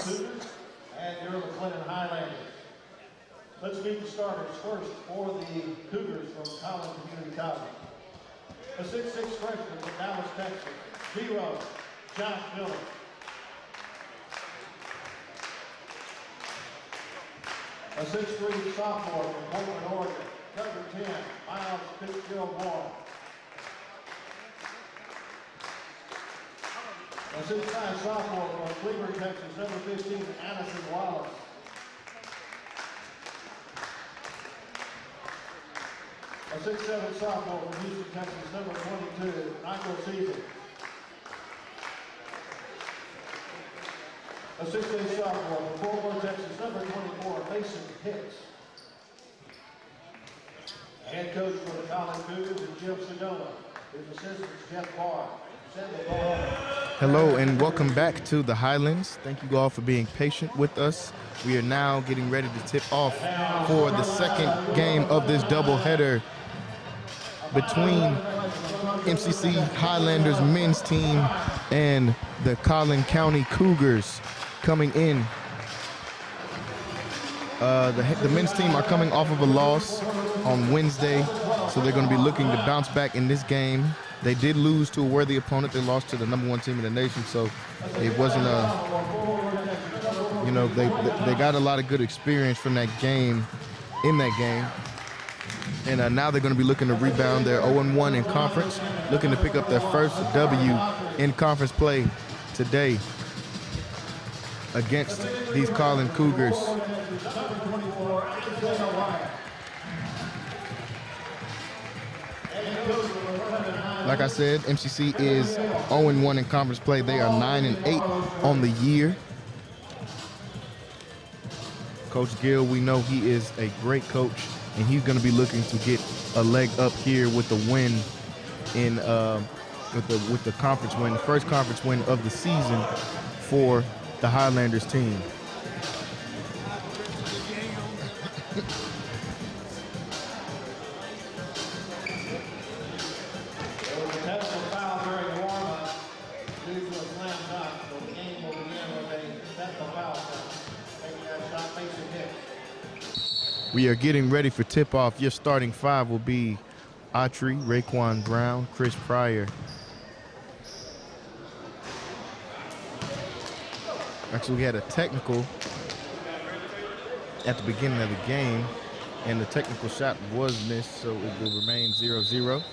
Cougars and your McLennan Highlanders. Let's meet the starters first for the Cougars from Collin Community College. A 6'6" freshman from Dallas, Texas, 0, Josh Miller. A 6'3" sophomore from Portland, Oregon, number 10, Miles Fitzgerald-Moore. A 6'9" sophomore from Cleveland, Texas, number 15, Addison Wallace. A 6'7" sophomore from Houston, Texas, number 22, Michael Season. A 6'8" sophomore from Fort Worth, Texas, number 24, Mason Hicks. Head coach for the Collin Cougars is Jim Sedona. His assistant is Jeff Barr. Hello and welcome back to the Highlands. Thank you all for being patient with us. We are now getting ready to tip off for the second game of this doubleheader between MCC Highlanders men's team and the Collin County Cougars coming in. The men's team are coming off of a loss on Wednesday, so they're going to be looking to bounce back in this game. They did lose to a worthy opponent. They lost to the #1 team in the nation, so it wasn't they got a lot of good experience from that game, and now they're going to be looking to rebound. They're 0-1 in conference, looking to pick up their first W in conference play today against these Collin Cougars. Like I said, MCC is 0-1 in conference play. They are 9-8 on the year. Coach Gill, we know he is a great coach, and he's going to be looking to get a leg up here with the win in with the conference win, the first conference win of the season for the Highlanders team. We are getting ready for tip-off. Your starting five will be Autry, Raekwon Brown, Chris Pryor. Actually, we had a technical at the beginning of the game, and the technical shot was missed, so it will remain 0-0.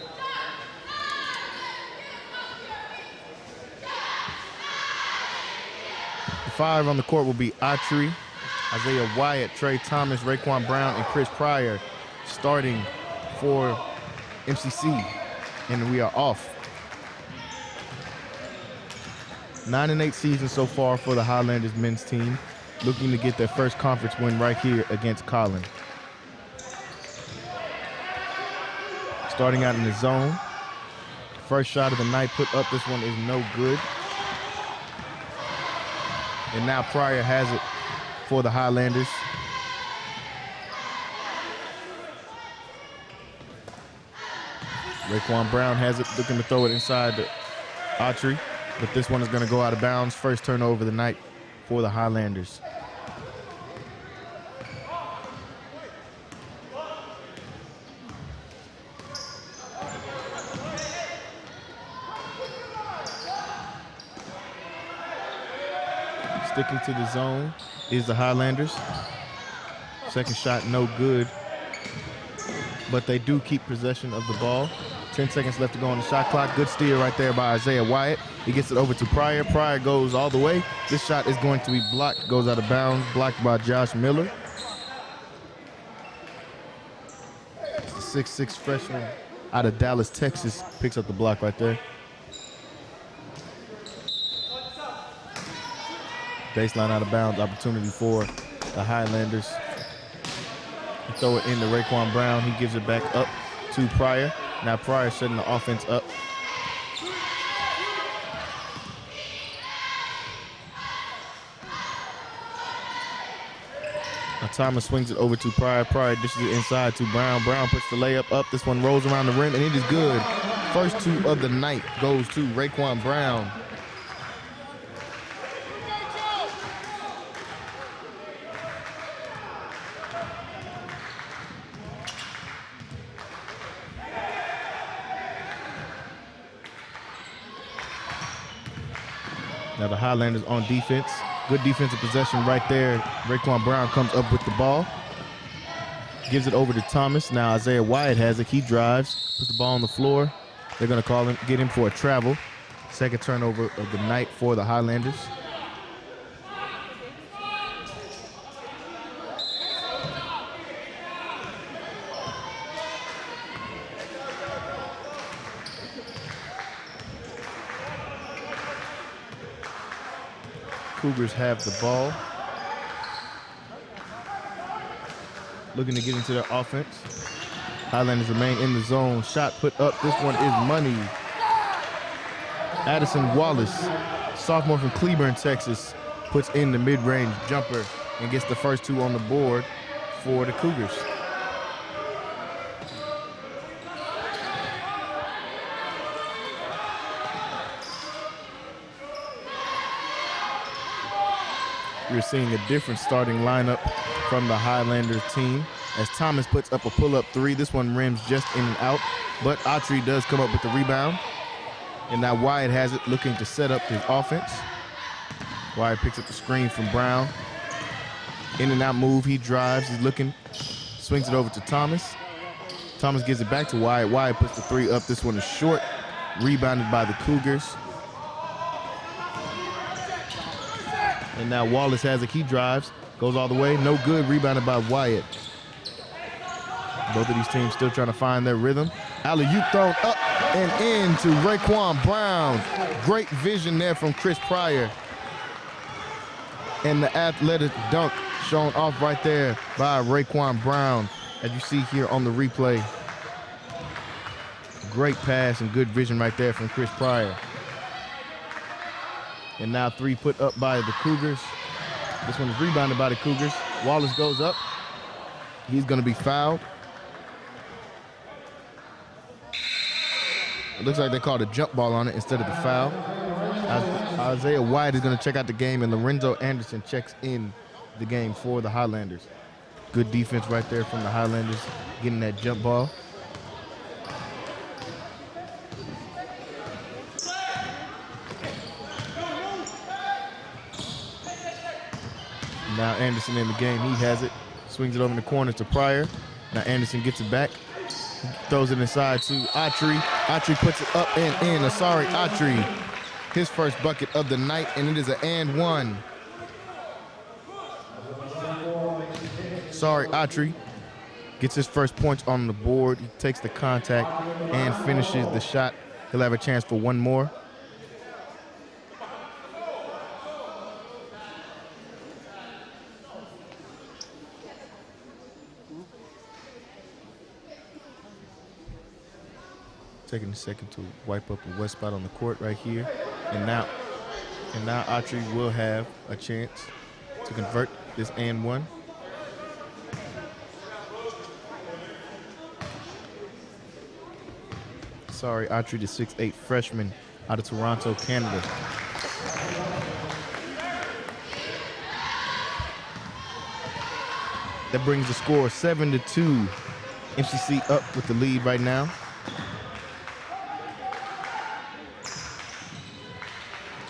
The five on the court will be Autry, Isaiah Wyatt, Trey Thomas, Raekwon Brown, and Chris Pryor starting for MCC, and we are off. 9-8 season so far for the Highlanders men's team, looking to get their first conference win right here against Collin. Starting out in the zone. First shot of the night put up. This one is no good. And now Pryor has it for the Highlanders. Raekwon Brown has it, looking to throw it inside the Autry, but this one is going to go out of bounds. First turnover of the night for the Highlanders. Sticking to the zone is the Highlanders. Second shot, no good. But they do keep possession of the ball. 10 seconds left to go on the shot clock. Good steal right there by Isaiah Wyatt. He gets it over to Pryor. Pryor goes all the way. This shot is going to be blocked, goes out of bounds, blocked by Josh Miller. The 6'6" freshman out of Dallas, Texas, picks up the block right there. Baseline out of bounds, opportunity for the Highlanders. They throw it into Raekwon Brown. He gives it back up to Pryor. Now Pryor setting the offense up. Now Thomas swings it over to Pryor. Pryor dishes it inside to Brown. Brown puts the layup up. This one rolls around the rim, and it is good. First two of the night goes to Raekwon Brown. Now the Highlanders on defense. Good defensive possession right there. Raekwon Brown comes up with the ball. Gives it over to Thomas. Now Isaiah Wyatt has it. He drives, puts the ball on the floor. They're going to get him for a travel. Second turnover of the night for the Highlanders. Cougars have the ball. Looking to get into their offense. Highlanders remain in the zone. Shot put up. This one is money. Addison Wallace, sophomore from Cleburne, Texas, puts in the mid-range jumper and gets the first two on the board for the Cougars. We're seeing a different starting lineup from the Highlander team as Thomas puts up a pull-up three. This one rims just in and out, but Autry does come up with the rebound. And now Wyatt has it, looking to set up his offense. Wyatt picks up the screen from Brown. In and out move, he drives, he's looking, swings it over to Thomas. Thomas gives it back to Wyatt. Wyatt puts the three up. This one is short, rebounded by the Cougars. And now Wallace has it, he drives, goes all the way, no good, rebounded by Wyatt. Both of these teams still trying to find their rhythm. Alley-oop thrown up and in to Raekwon Brown. Great vision there from Chris Pryor. And the athletic dunk shown off right there by Raekwon Brown, as you see here on the replay. Great pass and good vision right there from Chris Pryor. And now three put up by the Cougars. This one is rebounded by the Cougars. Wallace goes up. He's going to be fouled. It looks like they called a jump ball on it instead of the foul. Isaiah Wyatt is going to check out the game, and Lorenzo Anderson checks in the game for the Highlanders. Good defense right there from the Highlanders, getting that jump ball. Now Anderson in the game, he has it. Swings it over in the corner to Pryor. Now Anderson gets it back. Throws it inside to Autry. Autry puts it up and in. Asari Autry, his first bucket of the night, and it is an and one. Asari Autry gets his first points on the board. He takes the contact and finishes the shot. He'll have a chance for one more. Taking a second to wipe up a wet spot on the court right here. And now Autry will have a chance to convert this and one. Sorry, Autry, the 6'8" freshman out of Toronto, Canada. That brings the score 7-2. MCC up with the lead right now.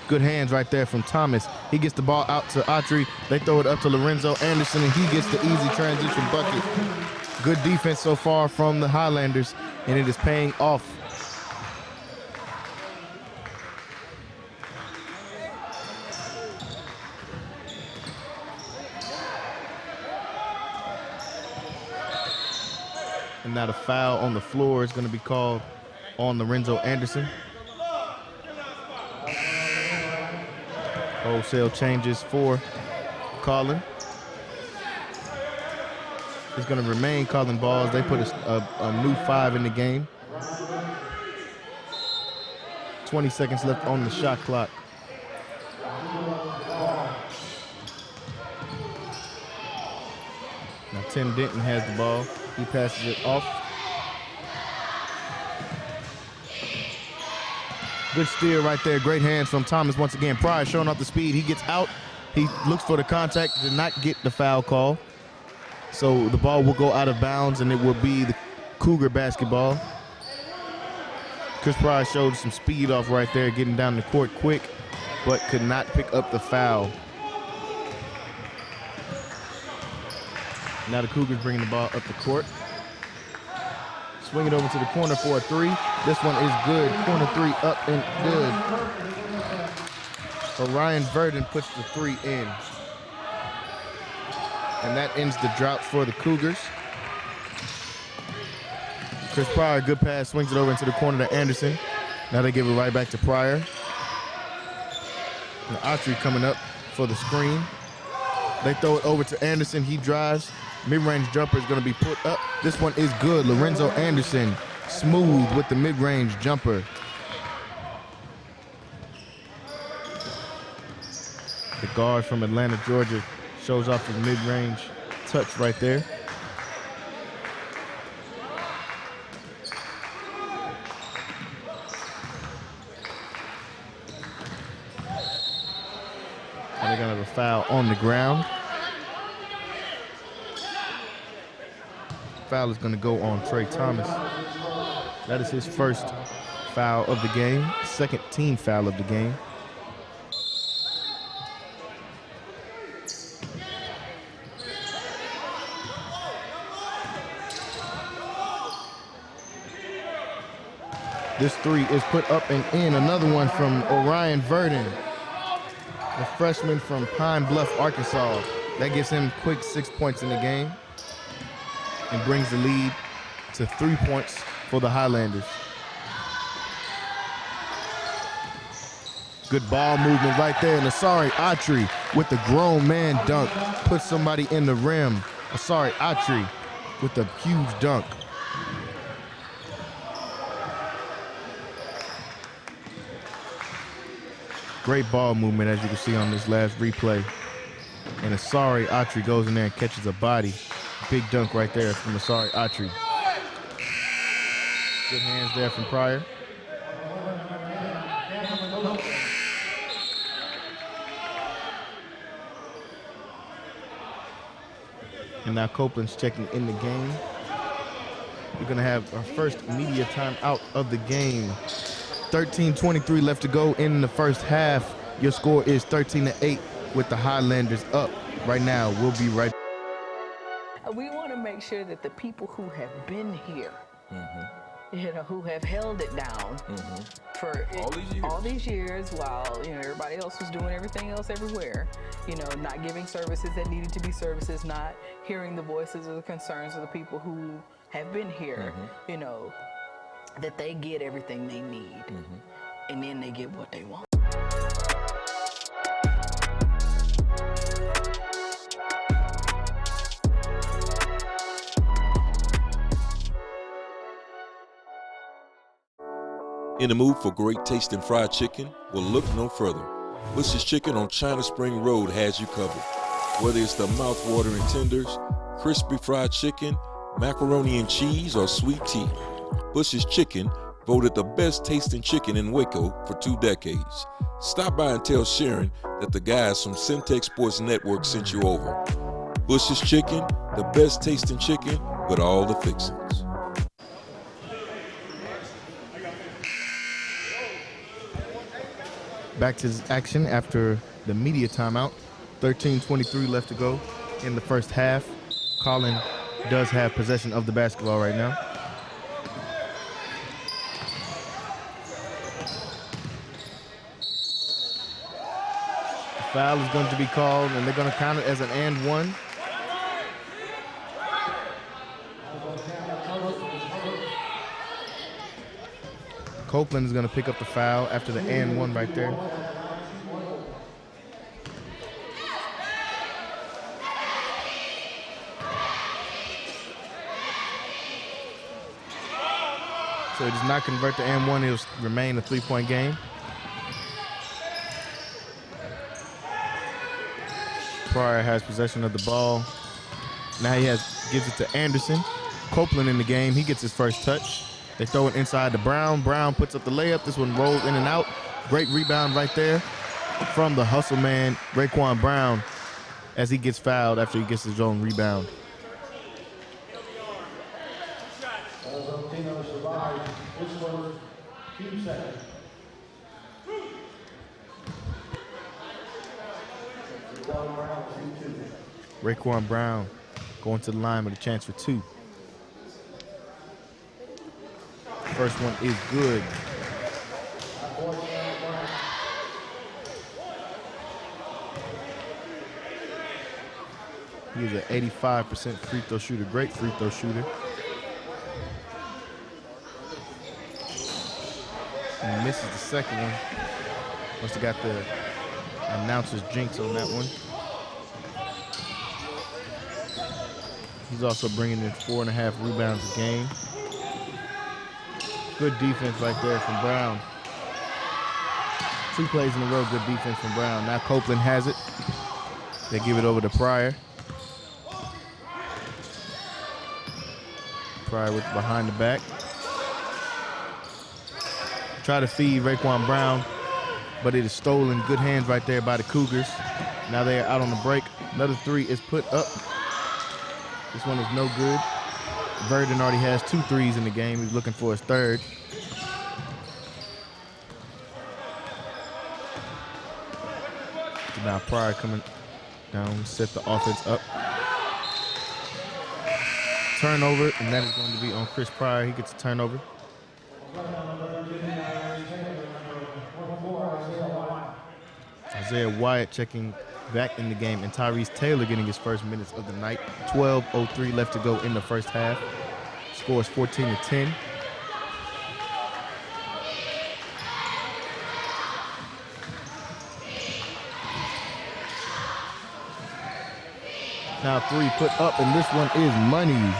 Good hands right there from Thomas. He gets the ball out to Autry. They throw it up to Lorenzo Anderson, and he gets the easy transition bucket. Good defense so far from the Highlanders, and it is paying off. And now the foul on the floor is going to be called on Lorenzo Anderson. Wholesale changes for Collin. It's going to remain Collin balls. They put a new 5 in the game. 20 seconds left on the shot clock. Now Tim Denton has the ball. He passes it off. Good steal right there. Great hands from Thomas once again. Pryor showing off the speed. He gets out. He looks for the contact, did not get the foul call. So the ball will go out of bounds, and it will be the Cougar basketball. Chris Pryor showed some speed off right there, getting down the court quick. but could not pick up the foul. Now the Cougars bringing the ball up the court. Swing it over to the corner for a three. This one is good. Corner three up and good. Orion Verdon puts the three in. And that ends the drought for the Cougars. Chris Pryor, good pass, swings it over into the corner to Anderson. Now they give it right back to Pryor. And Autry coming up for the screen. They throw it over to Anderson. He drives. Mid-range jumper is going to be put up. This one is good. Lorenzo Anderson, smooth with the mid-range jumper. The guard from Atlanta, Georgia, shows off his mid-range touch right there. And they're going to have a foul on the ground. Foul is going to go on Trey Thomas. That is his first foul of the game, second team foul of the game. This three is put up and in. Another one from Orion Verdon, the freshman from Pine Bluff, Arkansas. That gives him quick 6 points in the game and brings the lead to 3 points for the Highlanders. Good ball movement right there. And Asari Autry with the grown man dunk. Puts somebody in the rim. Asari Autry with a huge dunk. Great ball movement, as you can see on this last replay. And Asari Autry goes in there and catches a body. Big dunk right there from Asari Autry. Good hands there from Pryor. And now Copeland's checking in the game. We're gonna have our first media timeout of the game. 13:23 left to go in the first half. Your score is 13-8 with the Highlanders up right now. We'll be right back. We want to make sure that the people who have been here, who have held it down for all these years while, everybody else was doing everything else everywhere, not giving services that needed to be services, not hearing the voices or the concerns of the people who have been here, that they get everything they need, and then they get what they want. In the mood for great tasting fried chicken? Well, look no further. Bush's Chicken on China Spring Road has you covered. Whether it's the mouth-watering tenders, crispy fried chicken, macaroni and cheese, or sweet tea, Bush's Chicken voted the best tasting chicken in Waco for 2 decades. Stop by and tell Sharon that the guys from Centex Sports Network sent you over. Bush's Chicken, the best tasting chicken with all the fixings. Back to action after the media timeout. 13:23 left to go in the first half. Collin does have possession of the basketball right now. The foul is going to be called, and they're going to count it as an and one. Copeland is going to pick up the foul after the and one right there. So he does not convert the and one. It'll remain a 3-point game. Pryor has possession of the ball. Now he gives it to Anderson. Copeland in the game. He gets his first touch. They throw it inside to Brown. Brown puts up the layup. This one rolls in and out. Great rebound right there from the hustle man, Raekwon Brown, as he gets fouled after he gets his own rebound. Raekwon Brown going to the line with a chance for 2. First one is good. He is an 85% free throw shooter, great free throw shooter. And he misses the second one. Must have got the announcer's jinx on that one. He's also bringing in 4.5 rebounds a game. Good defense right there from Brown. 2 plays in a row, good defense from Brown. Now Copeland has it. They give it over to Pryor. Pryor with behind the back. Try to feed Raekwon Brown, but it is stolen. Good hands right there by the Cougars. Now they are out on the break. Another 3 is put up. This one is no good. Verdon already has 2 threes in the game. He's looking for his 3rd. Now Pryor coming down, set the offense up. Turnover, and that is going to be on Chris Pryor. He gets a turnover. Isaiah Wyatt checking back in the game, and Tyrese Taylor getting his first minutes of the night. 12:03 left to go in the first half. Score is 14-10. Now 3 put up, and this one is money.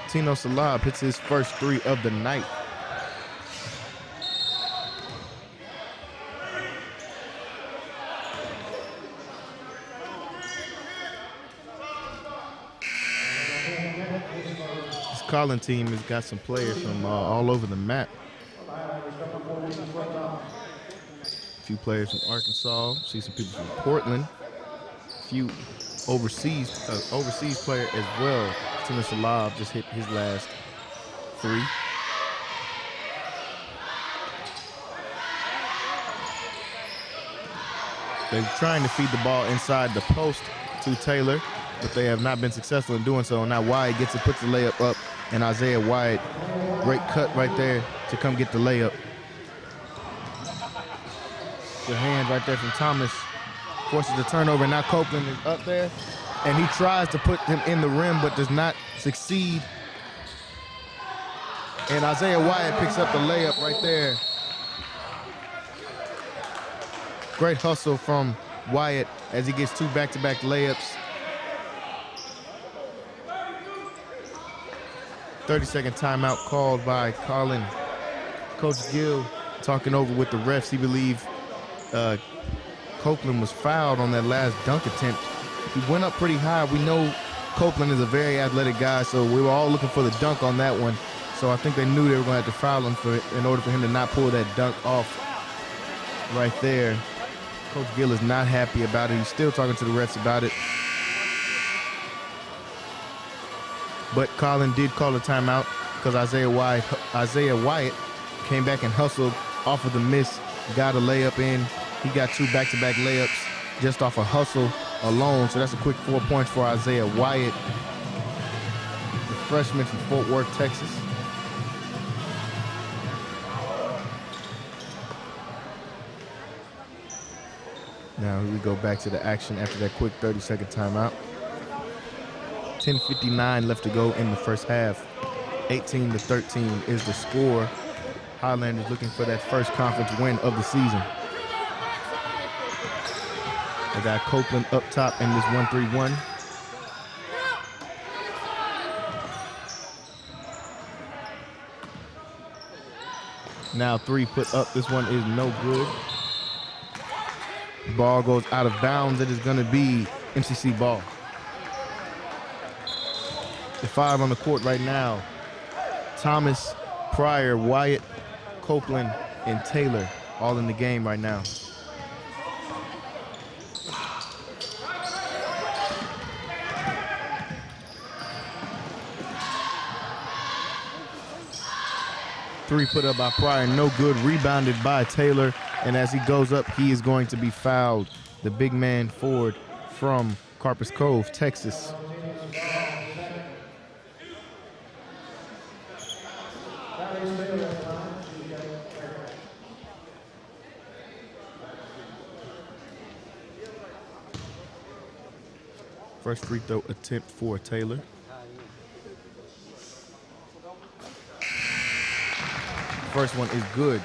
Tino Salab hits his first 3 of the night. This Collin team has got some players from all over the map. A few players from Arkansas, see some people from Portland, a few overseas player as well. Tino Salab just hit his last 3. They're trying to feed the ball inside the post to Taylor, but they have not been successful in doing so. Now Wyatt gets it, puts the layup up, and Isaiah Wyatt, great cut right there to come get the layup. Good hand right there from Thomas. Forces the turnover, and now Copeland is up there, and he tries to put him in the rim but does not succeed. And Isaiah Wyatt picks up the layup right there. Great hustle from Wyatt as he gets 2 back-to-back layups. 30-second timeout called by Collin. Coach Gill talking over with the refs. He believes Copeland was fouled on that last dunk attempt. He went up pretty high. We know Copeland is a very athletic guy, so we were all looking for the dunk on that one. So I think they knew they were going to have to foul him in order for him to not pull that dunk off right there. Coach Gill is not happy about it. He's still talking to the refs about it. But Collin did call a timeout because Isaiah Wyatt came back and hustled off of the miss, got a layup in. He got 2 back-to-back layups just off a hustle alone. So that's a quick 4 points for Isaiah Wyatt, the freshman from Fort Worth, Texas. Now we go back to the action after that quick 30-second timeout. 10:59 left to go in the first half. 18-13 is the score. Highlanders looking for that first conference win of the season. They got Copeland up top in this 1-3-1. Now 3 put up. This one is no good. Ball goes out of bounds. It is going to be MCC ball. The 5 on the court right now. Thomas, Pryor, Wyatt, Copeland, and Taylor all in the game right now. Three put up by Pryor, no good. Rebounded by Taylor. And as he goes up, he is going to be fouled. The big man forward from Carpus Cove, Texas. First free throw attempt for Taylor. First one is good.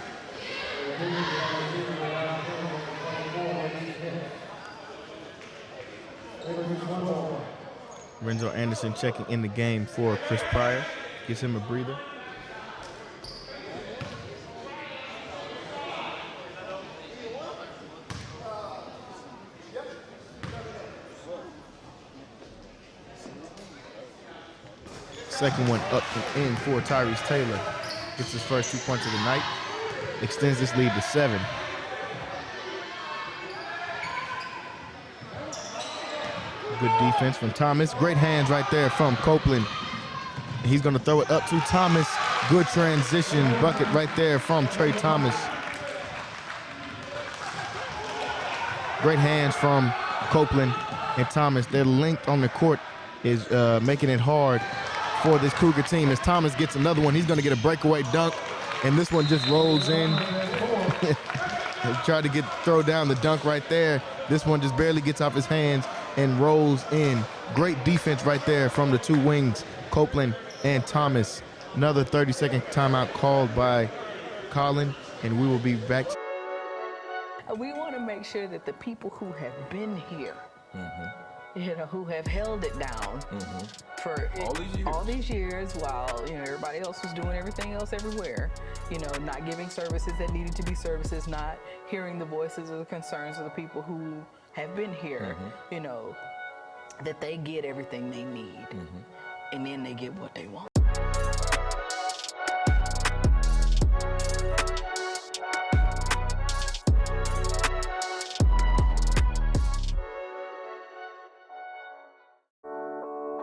Renzo Anderson checking in the game for Chris Pryor. Gives him a breather. Second one up and in for Tyrese Taylor. Gets his first 2 points of the night. Extends this lead to 7. Good defense from Thomas. Great hands right there from Copeland. He's going to throw it up to Thomas. Good transition bucket right there from Trey Thomas. Great hands from Copeland and Thomas. Their length on the court is making it hard for this Cougar team. As Thomas gets another one, he's going to get a breakaway dunk, and this one just rolls in. He tried to throw down the dunk right there. This one just barely gets off his hands and rolls in. Great defense right there from the two wings, Copeland and Thomas. Another 30-second timeout called by Collin, and we will be back. We want to make sure that the people who have been here, who have held it down for all these years while, everybody else was doing everything else everywhere, not giving services that needed to be services, not hearing the voices or the concerns of the people who have been here, that they get everything they need, and then they get what they want.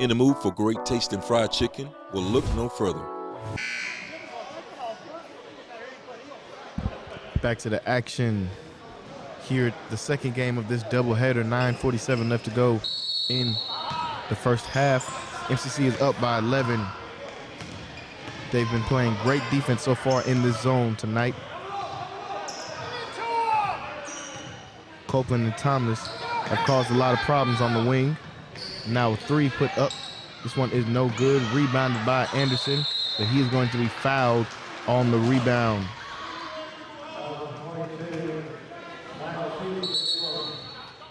In the mood for great tasting fried chicken? Well, look no further. Back to the action here at the second game of this doubleheader. 9:47 left to go in the first half. MCC is up by 11. They've been playing great defense so far in this zone tonight. Copeland and Thomas have caused a lot of problems on the wing. Now a three put up. This one is no good. Rebounded by Anderson, but he is going to be fouled on the rebound.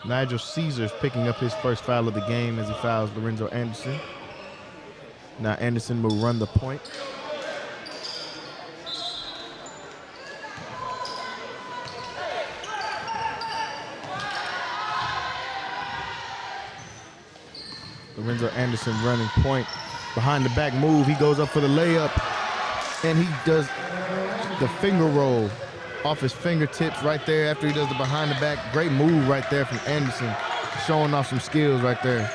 Nigel Caesar's picking up his first foul of the game as he fouls Lorenzo Anderson. Now Anderson will run the point. Lorenzo Anderson running point. Behind the back move, he goes up for the layup, and he does the finger roll off his fingertips right there after he does the behind the back. Great move right there from Anderson, showing off some skills right there.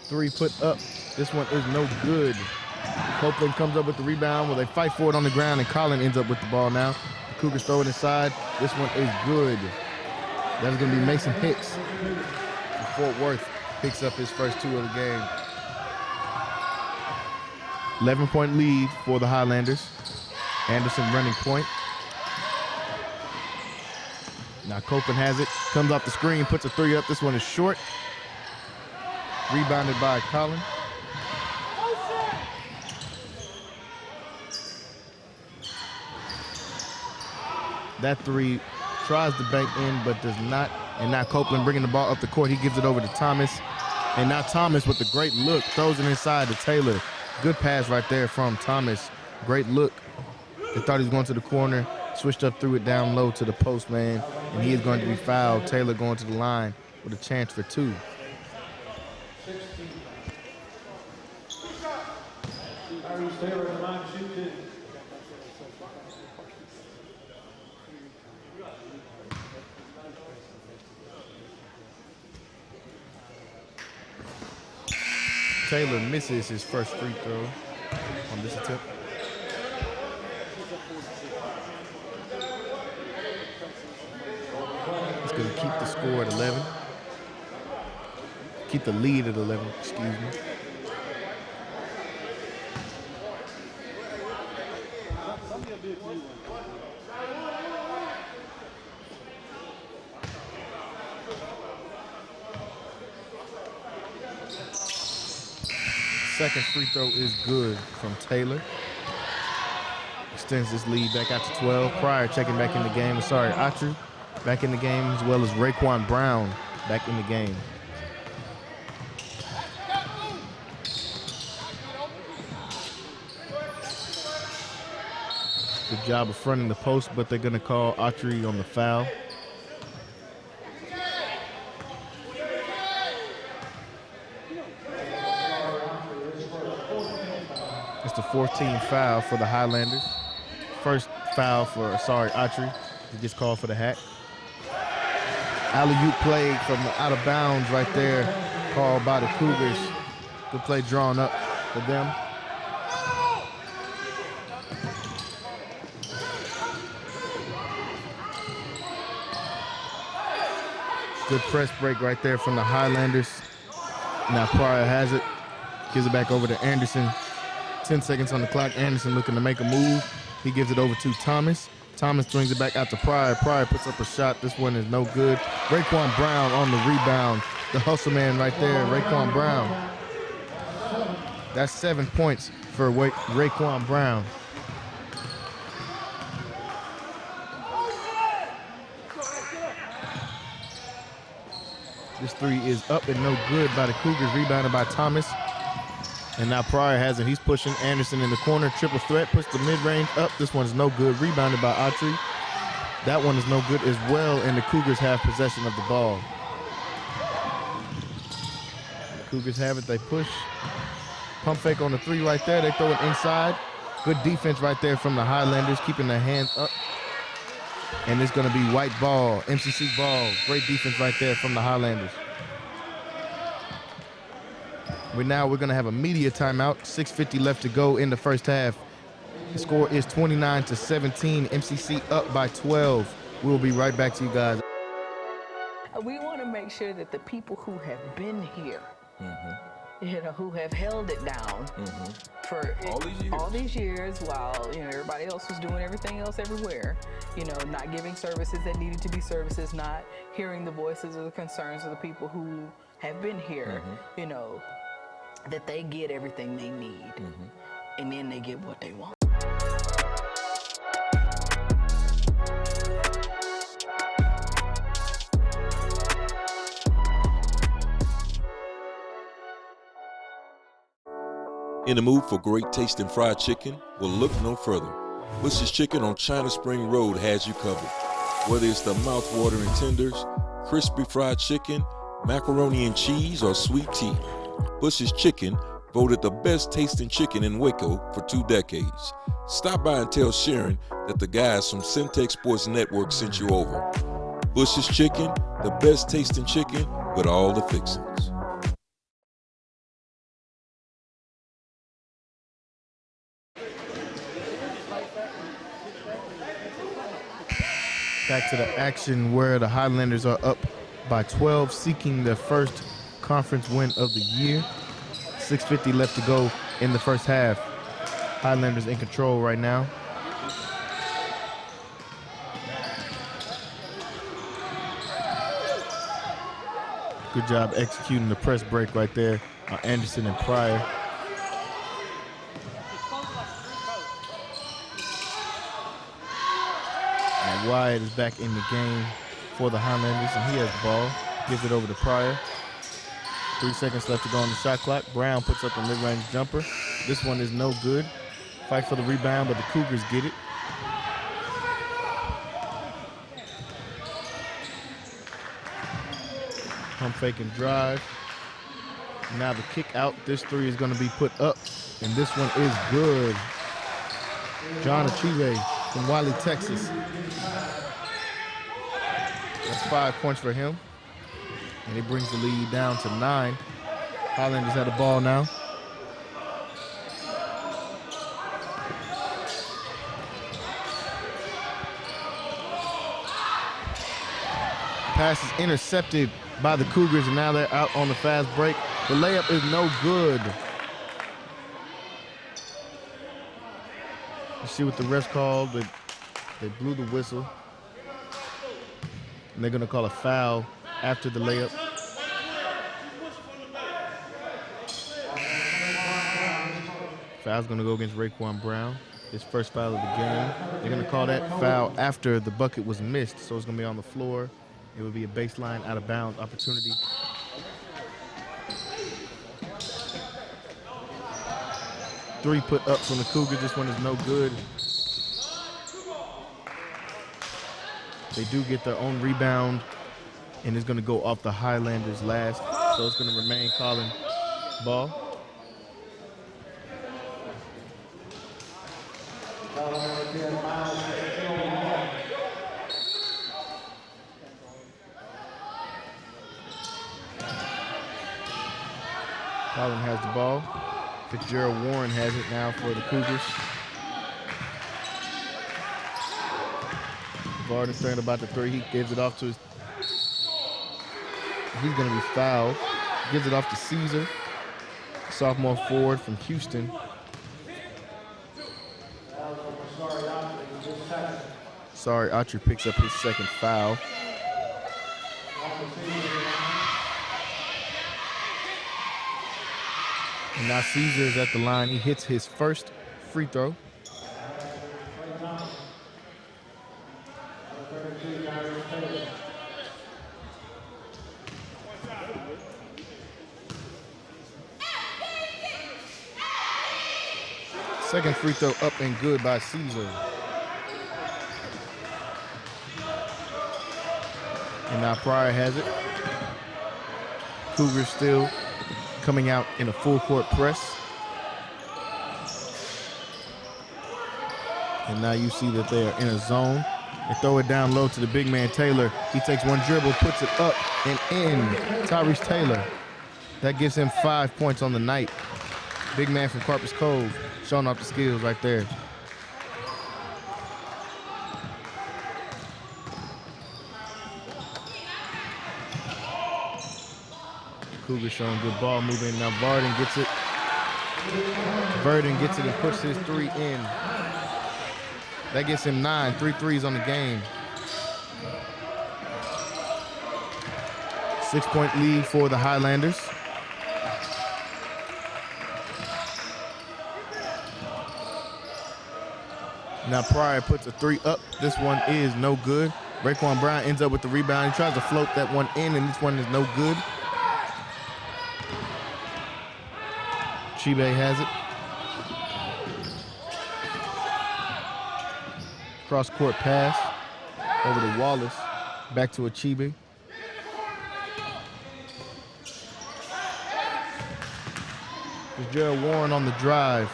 Three put up. This one is no good. Copeland comes up with the rebound. Well, they fight for it on the ground, and Collin ends up with the ball now. The Cougars throw it inside. This one is good. That's going to be Mason Hicks. Fort Worth picks up his first two of the game. 11-point lead for the Highlanders. Anderson running point. Now Copeland has it. Comes off the screen, puts a three up. This one is short. Rebounded by Collin. That three tries to bank in, but does not. And now Copeland bringing the ball up the court. He gives it over to Thomas. And now Thomas with the great look throws it inside to Taylor. Good pass right there from Thomas. Great look. They thought he was going to the corner. Switched up, threw it down low to the post man. And he is going to be fouled. Taylor going to the line with a chance for two. Taylor misses his first free throw. tip. It's going to keep the score at 11. Keep the lead at 11, excuse me. Second free throw is good from Taylor. Extends this lead back out to 12. Pryor checking back in the game. Sorry, Autry back in the game, as well as Raekwon Brown back in the game. Good job of fronting the post, but they're going to call Autry on the foul. It's the 14th foul for the Highlanders. First foul for, Autry. He gets called for the hack. Alley-oop play from the out of bounds right there, called by the Cougars. Good play drawn up for them. Good press break right there from the Highlanders. Now Pryor has it. Gives it back over to Anderson. 10 seconds on the clock. Anderson looking to make a move. He gives it over to Thomas. Thomas brings it back out to Pryor. Pryor puts up a shot. This one is no good. Raekwon Brown on the rebound. The hustle man right there, Raekwon Brown. That's 7 points for Raekwon Brown. This three is up and no good by the Cougars, rebounded by Thomas. And now Pryor has it. He's pushing Anderson in the corner. Triple threat, puts the mid-range up. This one's no good. Rebounded by Autry. That one is no good as well, and the Cougars have possession of the ball. The Cougars have it. They push. Pump fake on the three right there. They throw it inside. Good defense right there from the Highlanders, keeping their hands up. And it's going to be white ball, MCC ball. Great defense right there from the Highlanders. We're going to have a media timeout. 6:50 left to go in the first half. The score is 29-17. MCC up by 12. We'll be right back to you guys. We want to make sure that the people who have been here, who have held it down for all these years while, everybody else was doing everything else everywhere, not giving services that needed to be services, not hearing the voices or the concerns of the people who have been here, that they get everything they need, and then they get what they want. In the mood for great tasting fried chicken? Well, look no further. Bush's Chicken on China Spring Road has you covered. Whether it's the mouth-watering tenders, crispy fried chicken, macaroni and cheese, or sweet tea, Bush's Chicken voted the best tasting chicken in Waco for 2 decades. Stop by and tell Sharon that the guys from Syntex Sports Network sent you over. Bush's Chicken, the best tasting chicken with all the fixings. Back to the action where the Highlanders are up by 12, seeking their first conference win of the year. 6:50 left to go in the first half. Highlanders in control right now. Good job executing the press break right there on Anderson and Pryor. Now Wyatt is back in the game for the Highlanders, and he has the ball. Gives it over to Pryor. 3 seconds left to go on the shot clock. Brown puts up a mid-range jumper. This one is no good. Fight for the rebound, but the Cougars get it. Pump fake and drive. Now the kick out. This three is going to be put up, and this one is good. John Achieve from Wiley, Texas. That's 5 points for him. And he brings the lead down to 9. Highlanders have the ball now. pass is intercepted by the Cougars, and now they're out on the fast break. The layup is no good. You see what the refs called, but they blew the whistle. And they're gonna call a foul after the layup. Foul's gonna go against Raekwon Brown. His first foul of the game. They're gonna call that foul after the bucket was missed, so it's gonna be on the floor. It would be a baseline out of bounds opportunity. Three put up from the Cougars. This one is no good. They do get their own rebound, and it's gonna go off the Highlanders last. So it's gonna remain Collin ball. Collin has the ball. Fitzgerald Warren has it now for the Cougars. Varden's thinking about the three. He gives it off to his. He's going to be fouled. Gives it off to Caesar, sophomore forward from Houston. Sorry, Autry picks up his second foul. And now Caesar is at the line. He hits his first free throw. Second free throw up and good by Caesar. And now Pryor has it. Cougars still coming out in a full court press. And now you see that they are in a zone. They throw it down low to the big man Taylor. He takes one dribble, puts it up and in. Tyrese Taylor. That gives him 5 points on the night. Big man from Corpus Cove showing off the skills right there. Cougars showing good ball movement. Now Varden gets it. Verdon gets it and puts his three in. That gets him 9, 3 threes on the game. 6-point lead for the Highlanders. Now Pryor puts a three up. This one is no good. Raekwon Brown ends up with the rebound. He tries to float that one in, and this one is no good. Chibe has it. Cross-court pass over to Wallace. Back to Achibe. Fitzgerald Warren on the drive.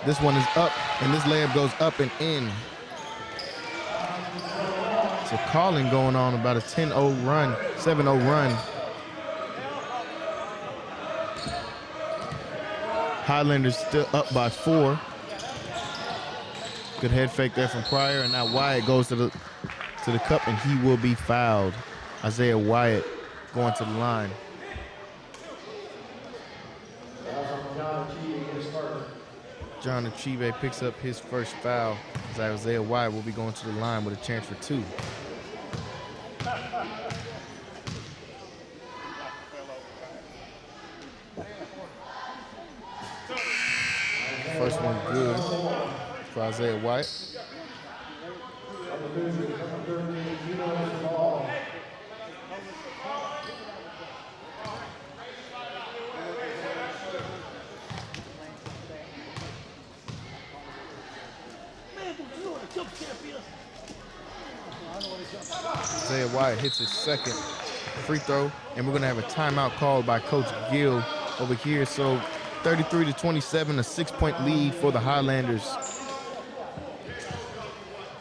This one is up, and this layup goes up and in. So Collin going on about a 10-0 run, 7-0 run. Highlanders still up by 4. Good head fake there from Pryor, and now Wyatt goes to the cup, and he will be fouled. Isaiah Wyatt going to the line. John Achieve picks up his first foul as Isaiah Wyatt will be going to the line with a chance for 2. First one good for Isaiah Wyatt. Isaiah Wyatt hits his second free throw, and we're going to have a timeout called by Coach Gill over here. So 33-27, a 6-point lead for the Highlanders.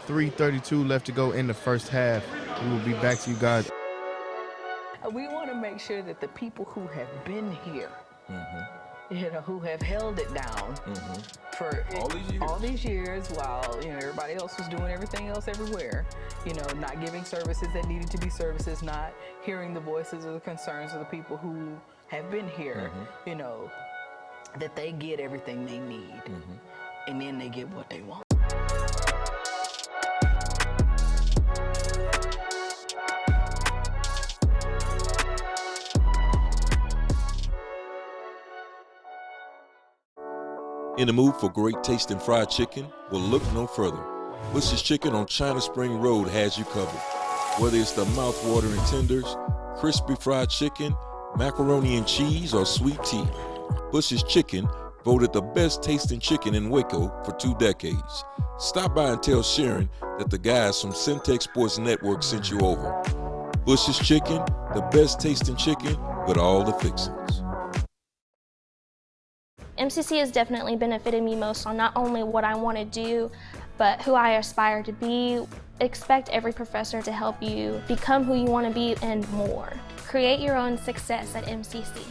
3:32 left to go in the first half. We will be back to you guys. We want to make sure that the people who have been here who have held it down for all these years while, everybody else was doing everything else everywhere, not giving services that needed to be services, not hearing the voices or the concerns of the people who have been here, that they get everything they need, and then they get what they want. In the mood for great tasting fried chicken? Well, look no further. Bush's Chicken on China Spring Road has you covered. Whether it's the mouth-watering tenders, crispy fried chicken, macaroni and cheese, or sweet tea, Bush's Chicken voted the best tasting chicken in Waco for 2 decades. Stop by and tell Sharon that the guys from Centex Sports Network sent you over. Bush's Chicken, the best tasting chicken with all the fixings. MCC has definitely benefited me most on not only what I want to do, but who I aspire to be. Expect every professor to help you become who you want to be and more. Create your own success at MCC.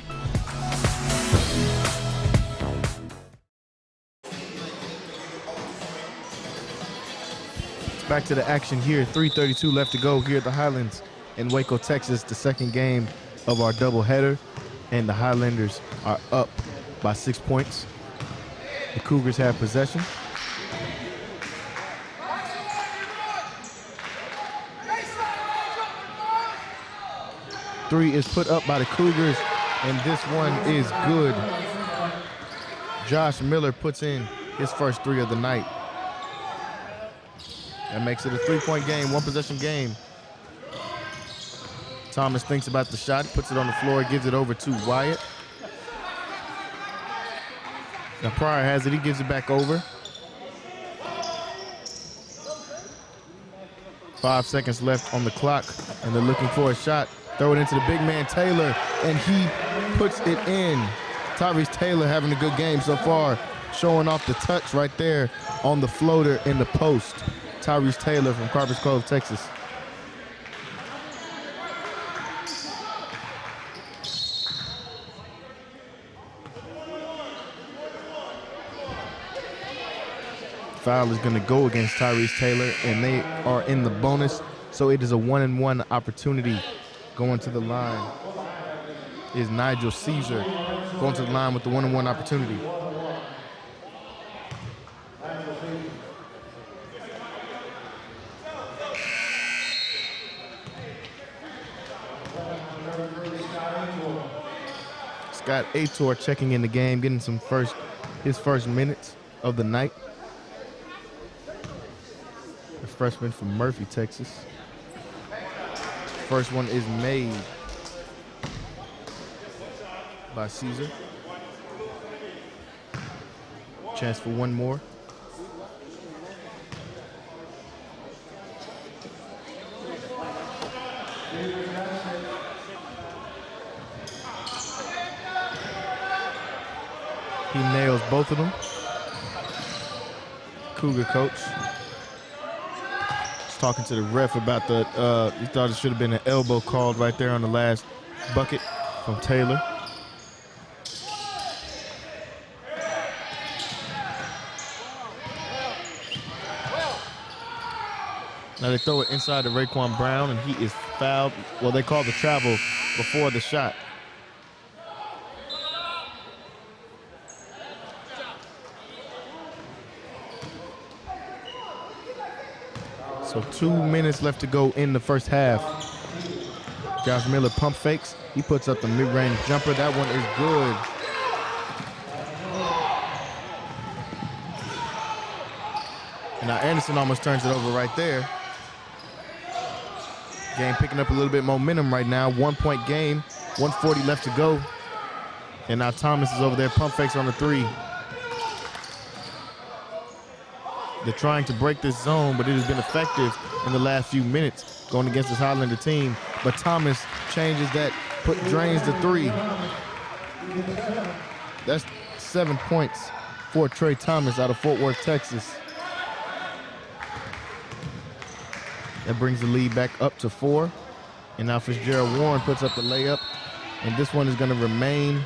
Back to the action here. 3:32 left to go here at the Highlands in Waco, Texas. The second game of our doubleheader, and the Highlanders are up by 6 points. The Cougars have possession. Three is put up by the Cougars, and this one is good. Josh Miller puts in his first 3 of the night. That makes it a 3-point game, 1-possession game. Thomas thinks about the shot, puts it on the floor, gives it over to Wyatt. Now Pryor has it, he gives it back over. 5 seconds left on the clock, and they're looking for a shot. Throw it into the big man, Taylor, and he puts it in. Tyrese Taylor having a good game so far, showing off the touch right there on the floater in the post. Tyrese Taylor from Carpers Cove, Texas. Foul is going to go against Tyrese Taylor, and they are in the bonus, so it is a 1-and-1 opportunity. Going to the line is Nigel Caesar, going to the line with the 1-and-1 opportunity. Scott Ator checking in the game, getting his first minutes of the night. The freshman from Murphy, Texas. First one is made by Caesar. Chance for one more. He nails both of them. Cougar coach was talking to the ref about the, he thought it should have been an elbow called right there on the last bucket from Taylor. Now they throw it inside to Raekwon Brown, and he is fouled. Well, they called the travel before the shot. So 2 minutes left to go in the first half. Josh Miller pump fakes. He puts up the mid-range jumper. That one is good. And now Anderson almost turns it over right there. Game picking up a little bit momentum right now. 1 point game, 1:40 left to go. And now Thomas is over there, pump fakes on the three. They're trying to break this zone, but it has been effective in the last few minutes going against this Highlander team. But Thomas changes that, drains the three. That's 7 points for Trey Thomas out of Fort Worth, Texas. That brings the lead back up to 4. And now Fitzgerald Warren puts up the layup. And this one is going to remain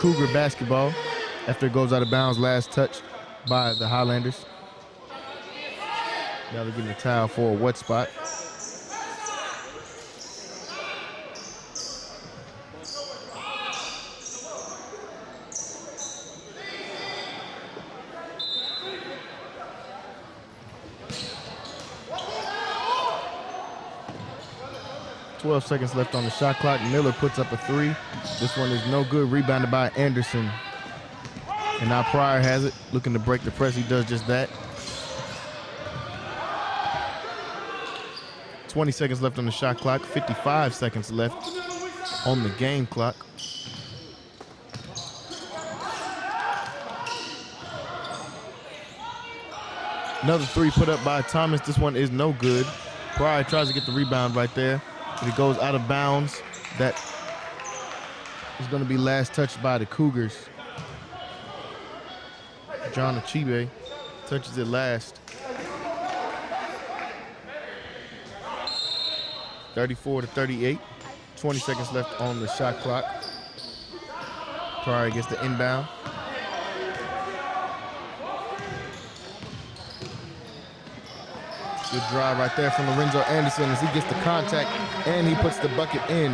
Cougar basketball after it goes out of bounds. Last touch by the Highlanders. Now they're getting a towel for a wet spot. .12 seconds left on the shot clock. Miller puts up a three. This one is no good. Rebounded by Anderson. And now Pryor has it. Looking to break the press. He does just that. 20 seconds left on the shot clock. 55 seconds left on the game clock. Another three put up by Thomas. This one is no good. Pryor tries to get the rebound right there, but it goes out of bounds. That is going to be last touched by the Cougars. John Achibe touches it last. 34-38. 20 seconds left on the shot clock. Pryor gets the inbound. Good drive right there from Lorenzo Anderson as he gets the contact and he puts the bucket in.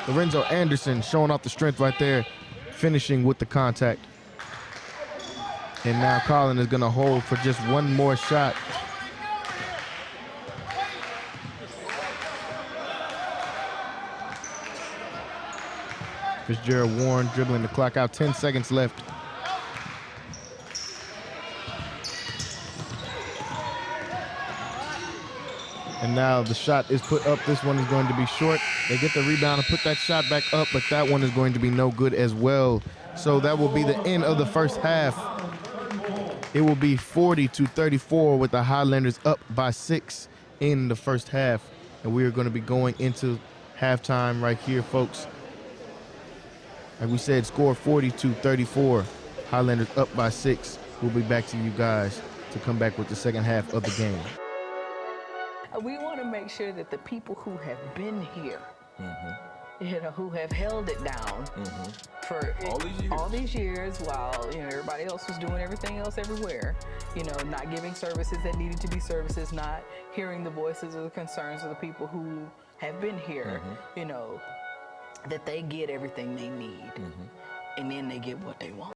Lorenzo Anderson showing off the strength right there, finishing with the contact. And now Collin is going to hold for just one more shot. Fitzgerald Warren dribbling the clock out. 10 seconds left. And now the shot is put up. This one is going to be short. They get the rebound and put that shot back up, but that one is going to be no good as well. So that will be the end of the first half. It will be 40-34 with the Highlanders up by 6 in the first half. And we are going to be going into halftime right here, folks. Like we said, score 40-34. Highlanders up by 6. We'll be back to you guys to come back with the second half of the game. We want to make sure that the people who have been here, you know, who have held it down for all these years while, you know, everybody else was doing everything else everywhere, you know, not giving services that needed to be services, not hearing the voices or the concerns of the people who have been here, you know, that they get everything they need and then they get what they want.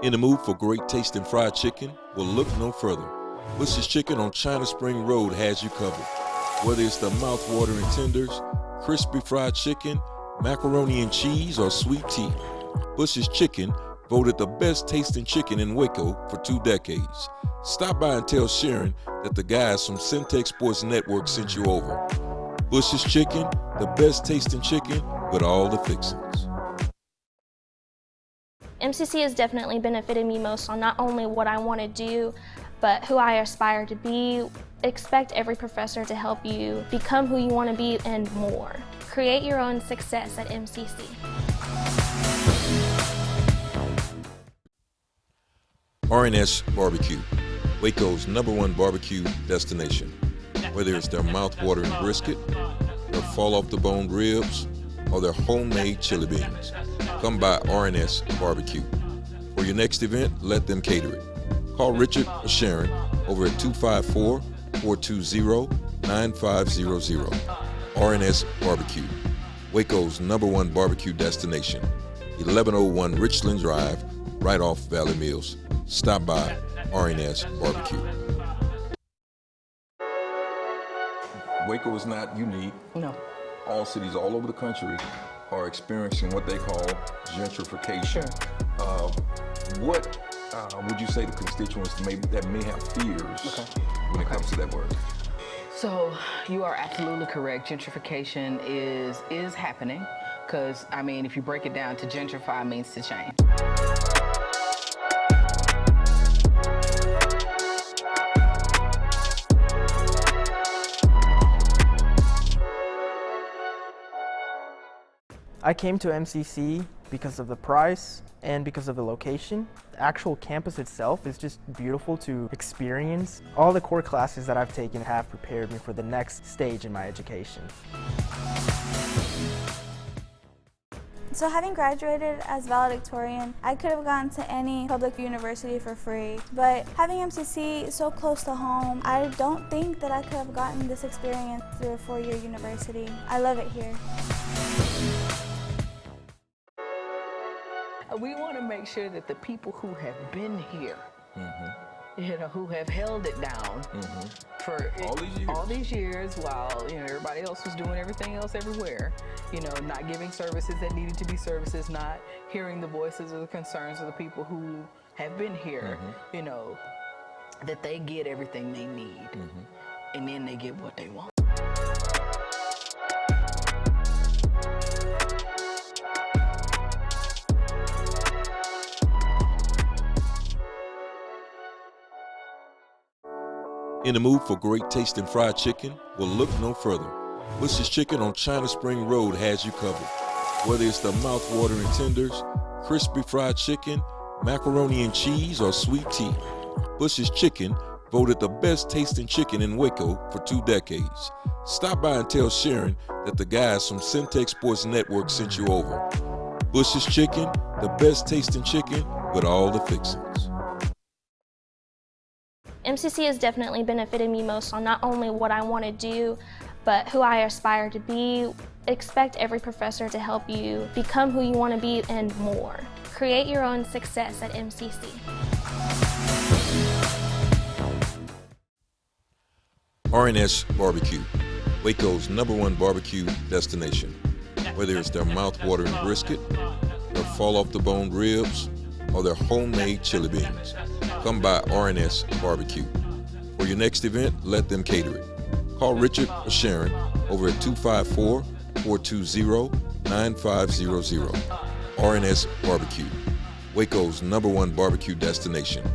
In the mood for great tasting fried chicken? Well, look no further. Bush's Chicken on China Spring Road has you covered. Whether it's the mouth-watering tenders, crispy fried chicken, macaroni and cheese, or sweet tea, Bush's Chicken voted the best tasting chicken in Waco for 2 decades. Stop by and tell Sharon that the guys from Centex Sports Network sent you over. Bush's Chicken, the best tasting chicken with all the fixings. MCC has definitely benefited me most on not only what I want to do, but who I aspire to be. Expect every professor to help you become who you want to be and more. Create your own success at MCC. R&S Barbecue, Waco's #1 barbecue destination. Whether it's their mouth-watering brisket, their fall-off-the-bone ribs, or their homemade chili beans, come by R&S Barbecue. For your next event, let them cater it. Call Richard or Sharon over at 254-420-9500. R&S Barbecue, Waco's #1 barbecue destination. 1101 Richland Drive, right off Valley Mills. Stop by R&S Barbecue. Waco is not unique. No. All cities all over the country are experiencing what they call gentrification. Sure. What would you say to constituents that may have fears when it comes to that word? So you are absolutely correct. Gentrification is happening because, I mean, if you break it down, to gentrify means to change. I came to MCC because of the price and because of the location. The actual campus itself is just beautiful to experience. All the core classes that I've taken have prepared me for the next stage in my education. So having graduated as valedictorian, I could have gone to any public university for free, but having MCC so close to home, I don't think that I could have gotten this experience through a four-year university. I love it here. We want to make sure that the people who have been here, who have held it down for all these years while, everybody else was doing everything else everywhere, not giving services that needed to be services, not hearing the voices or the concerns of the people who have been here, that they get everything they need, and then they get what they want. In the mood for great tasting fried chicken? Well, look no further. Bush's Chicken on China Spring Road has you covered. Whether it's the mouth-watering tenders, crispy fried chicken, macaroni and cheese, or sweet tea, Bush's Chicken voted the best tasting chicken in Waco for 2 decades. Stop by and tell Sharon that the guys from Centex Sports Network sent you over. Bush's Chicken, the best tasting chicken with all the fixings. MCC has definitely benefited me most on not only what I want to do, but who I aspire to be. Expect every professor to help you become who you want to be and more. Create your own success at MCC. R&S Barbecue, Waco's #1 barbecue destination. Whether it's their mouth-watering brisket, their fall-off-the-bone ribs, or their homemade chili beans, come by R&S Barbecue. For your next event, let them cater it. Call Richard or Sharon over at 254-420-9500. R&S Barbecue, Waco's #1 barbecue destination.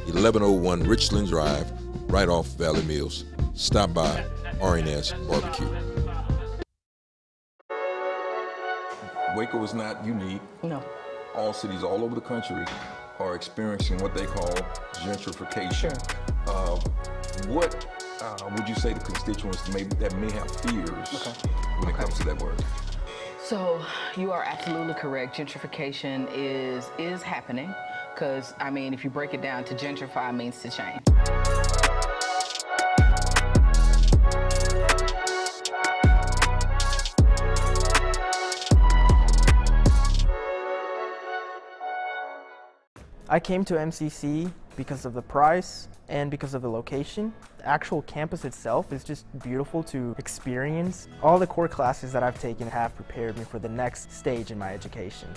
1101 Richland Drive, right off Valley Mills. Stop by R&S Barbecue. Waco is not unique. No. All cities all over the country are experiencing what they call gentrification. Sure. What would you say to constituents that may have fears when it comes to that word? So you are absolutely correct. Gentrification is happening because, if you break it down, to gentrify means to change. I came to MCC because of the price and because of the location. The actual campus itself is just beautiful to experience. All the core classes that I've taken have prepared me for the next stage in my education.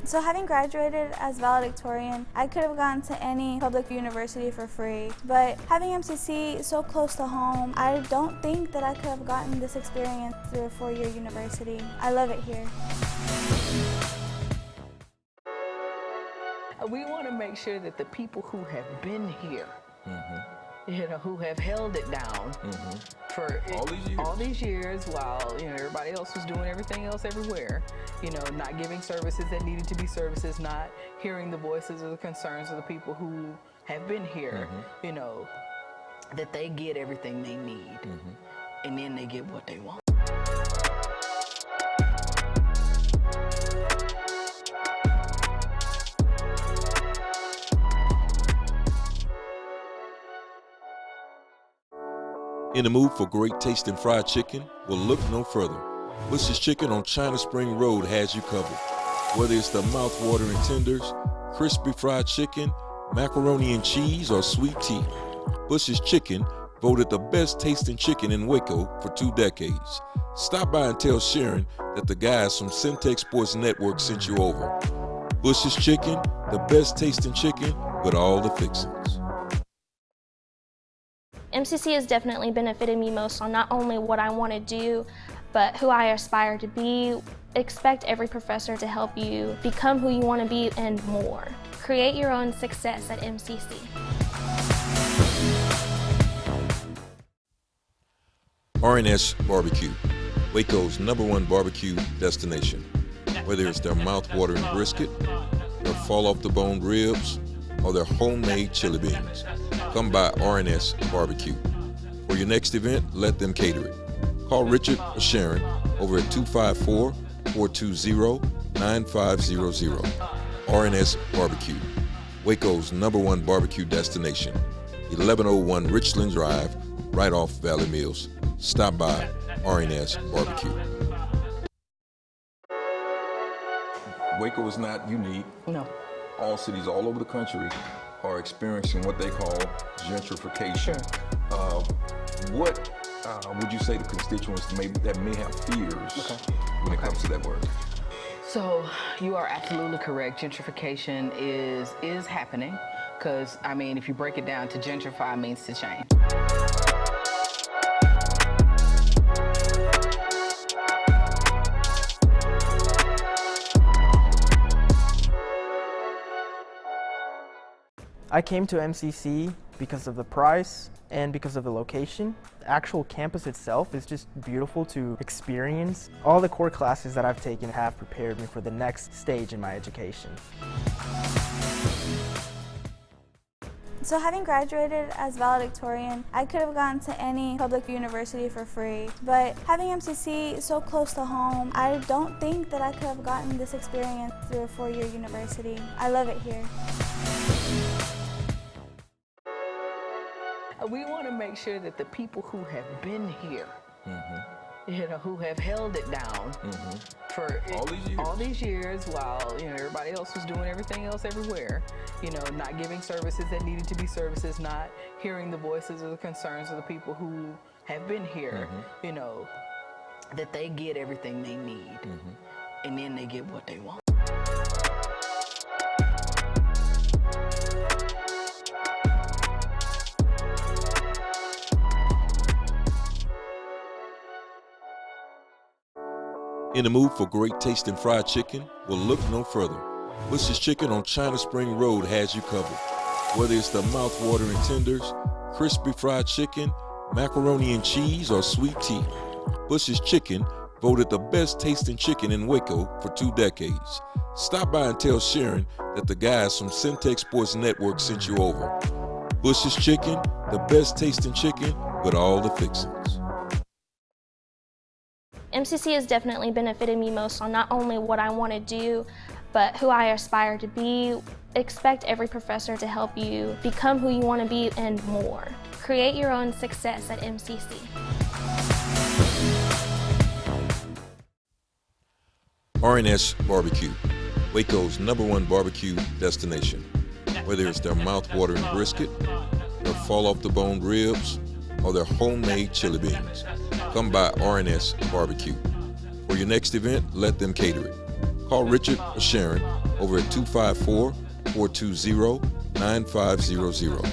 So having graduated as valedictorian, I could have gone to any public university for free, but having MCC so close to home, I don't think that I could have gotten this experience through a four-year university. I love it here. We want to make sure that the people who have been here, who have held it down for all these years while, everybody else was doing everything else everywhere, not giving services that needed to be services, not hearing the voices or the concerns of the people who have been here, that they get everything they need, and then they get what they want. In the mood for great tasting fried chicken? Well, look no further. Bush's Chicken on China Spring Road has you covered. Whether it's the mouth-watering tenders, crispy fried chicken, macaroni and cheese, or sweet tea, Bush's Chicken voted the best tasting chicken in Waco for 2 decades. Stop by and tell Sharon that the guys from Centex Sports Network sent you over. Bush's Chicken, the best tasting chicken with all the fixings. MCC has definitely benefited me most on not only what I want to do, but who I aspire to be. Expect every professor to help you become who you want to be and more. Create your own success at MCC. R&S Barbecue, Waco's #1 barbecue destination. Whether it's their mouth-watering brisket, their fall-off-the-bone ribs, or their homemade chili beans, come by R&S Barbecue. For your next event, let them cater it. Call Richard or Sharon over at 254-420-9500. R&S Barbecue, Waco's #1 barbecue destination. 1101 Richland Drive, right off Valley Mills. Stop by R&S Barbecue. Waco is not unique. No. All cities all over the country are experiencing what they call gentrification. Sure. What would you say to constituents that may have fears when it comes to that word? So you are absolutely correct. Gentrification is happening because, I mean, if you break it down, to gentrify means to change. I came to MCC because of the price and because of the location. The actual campus itself is just beautiful to experience. All the core classes that I've taken have prepared me for the next stage in my education. So having graduated as valedictorian, I could have gone to any public university for free. But having MCC so close to home, I don't think that I could have gotten this experience through a 4-year university. I love it here. We want to make sure that the people who have been here, who have held it down for all these years while, everybody else was doing everything else everywhere, not giving services that needed to be services, not hearing the voices or the concerns of the people who have been here, that they get everything they need, and then they get what they want. In the mood for great tasting fried chicken? Well, look no further. Bush's Chicken on China Spring Road has you covered. Whether it's the mouth-watering tenders, crispy fried chicken, macaroni and cheese, or sweet tea, Bush's Chicken voted the best tasting chicken in Waco for 2 decades. Stop by and tell Sharon that the guys from Syntex Sports Network sent you over. Bush's Chicken, the best tasting chicken with all the fixings. MCC has definitely benefited me most on not only what I want to do, but who I aspire to be. Expect every professor to help you become who you want to be and more. Create your own success at MCC. R&S Barbecue, Waco's #1 barbecue destination. Whether it's their mouth-watering brisket, their fall-off-the-bone ribs, or their homemade chili beans, come by R&S Barbecue. For your next event, let them cater it. Call Richard or Sharon over at 254-420-9500.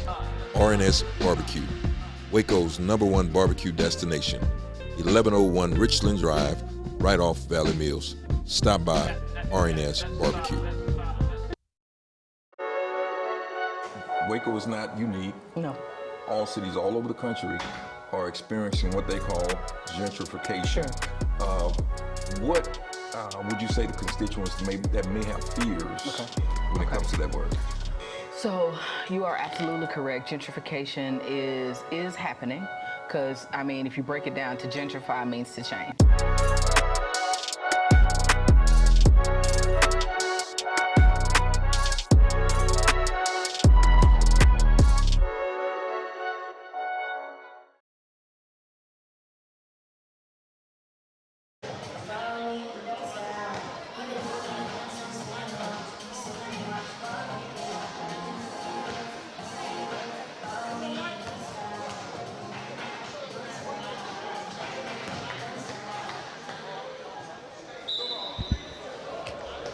R&S Barbecue, Waco's #1 barbecue destination. 1101 Richland Drive, right off Valley Mills. Stop by R&S Barbecue. Waco is not unique. No. All cities all over the country are experiencing what they call gentrification. Sure. What would you say to constituents that may have fears when it comes to that word? So you are absolutely correct. Gentrification is happening because, I mean, if you break it down, to gentrify means to change.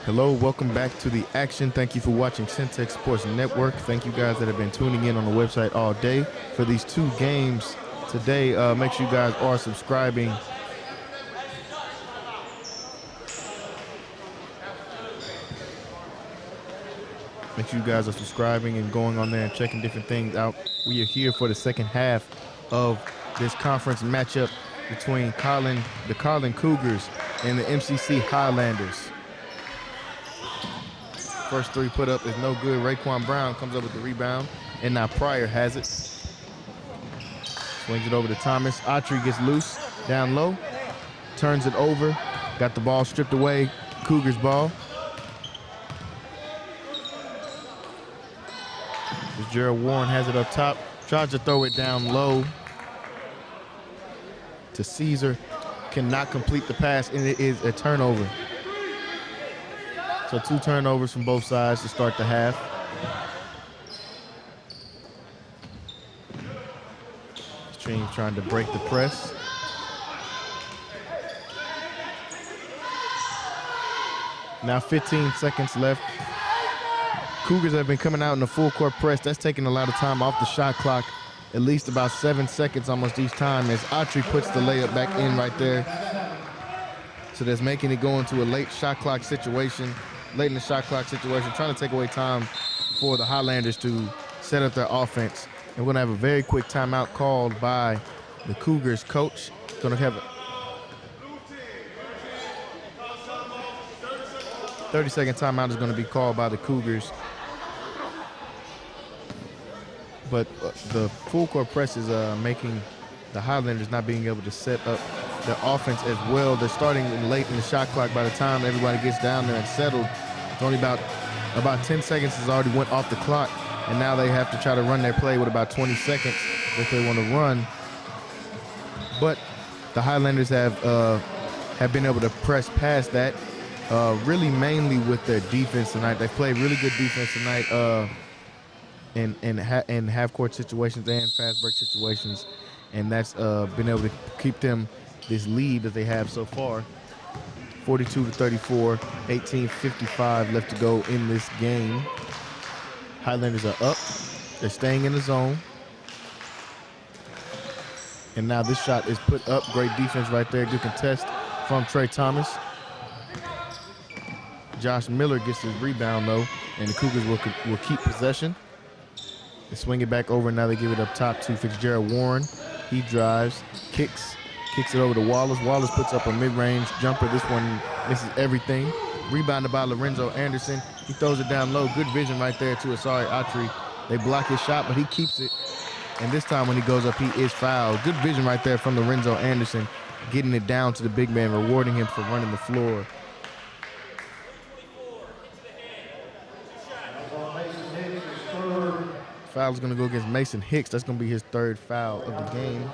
Hello, welcome back to the action. Thank you for watching Syntex Sports Network. Thank you guys that have been tuning in on the website all day for these 2 games today. Make sure you guys are subscribing. Make sure you guys are subscribing and going on there and checking different things out. We are here for the second half of this conference matchup between the Collin Cougars and the MCC Highlanders. First three put up is no good. Raekwon Brown comes up with the rebound, and now Pryor has it. Swings it over to Thomas. Autry gets loose, down low, turns it over, got the ball stripped away. Cougars ball. Gerald Warren has it up top, tries to throw it down low to Caesar, cannot complete the pass, and it is a turnover. So 2 turnovers from both sides to start the half. Stream trying to break the press. Now 15 seconds left. Cougars have been coming out in the full court press. That's taking a lot of time off the shot clock, at least about 7 seconds almost each time, as Autry puts the layup back in right there. So that's making it go into a late in the shot clock situation, trying to take away time for the Highlanders to set up their offense. And we're gonna have a very quick timeout called by the Cougars coach. Gonna have a 30-second timeout is gonna be called by the Cougars. But the full court press is making the Highlanders not being able to set up their offense as well. They're starting late in the shot clock. By the time everybody gets down there and settled, it's only about 10 seconds has already went off the clock, and now they have to try to run their play with about 20 seconds if they want to run. But the Highlanders have been able to press past that, really mainly with their defense tonight. They've played really good defense tonight. In half-court situations and fast break situations, and that's been able to keep them this lead that they have so far. 42-34, 18:55 left to go in this game. Highlanders are up. They're staying in the zone. And now this shot is put up. Great defense right there. Good contest from Trey Thomas. Josh Miller gets his rebound, though, and the Cougars will keep possession. They swing it back over, now they give it up top to Fitzgerald Warren. He drives, kicks it over to Wallace. Wallace puts up a mid-range jumper. This one misses everything. Rebounded by Lorenzo Anderson. He throws it down low. Good vision right there to Asari Autry. They block his shot, but he keeps it. And this time when he goes up, he is fouled. Good vision right there from Lorenzo Anderson, getting it down to the big man, rewarding him for running the floor. Foul is going to go against Mason Hicks. That's going to be his 3rd foul of the game.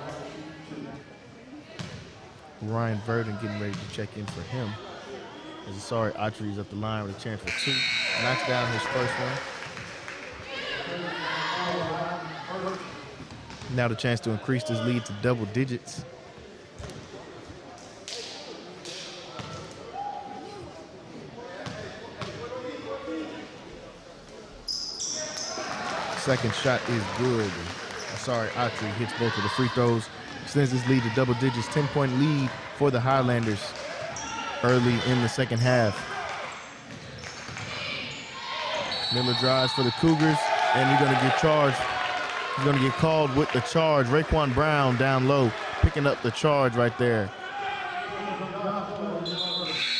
Ryan Verdon getting ready to check in for him. As Asari Autry is up the line with a chance for 2. Knocks down his first one. Now the chance to increase this lead to double digits. Second shot is good. Asari Autry hits both of the free throws. Extends his lead to double digits. 10-point lead for the Highlanders early in the second half. Miller drives for the Cougars, and he's going to get charged. He's going to get called with the charge. Raekwon Brown down low, picking up the charge right there.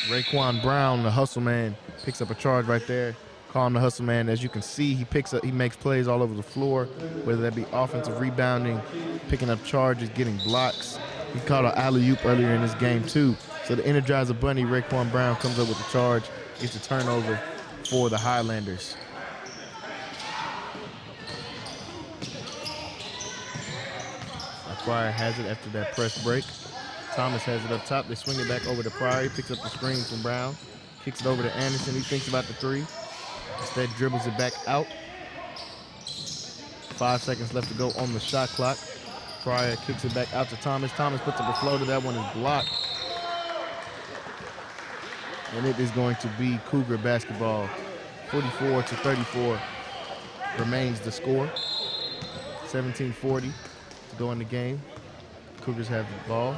Raekwon Brown, the hustle man, picks up a charge right there. Call him the hustle man. As you can see, he makes plays all over the floor, whether that be offensive rebounding, picking up charges, getting blocks. He caught an alley-oop earlier in this game too. So the Energizer Bunny, Raekwon Brown, comes up with the charge, gets a turnover for the Highlanders. Pryor has it after that press break. Thomas has it up top. They swing it back over to Pryor. He picks up the screen from Brown. Kicks it over to Anderson. He thinks about the 3. Instead dribbles it back out. 5 seconds left to go on the shot clock. Pryor kicks it back out to Thomas. Thomas puts up a floater. That one is blocked. And it is going to be Cougar basketball. 44-34 remains the score. 17:40 to go in the game. Cougars have the ball.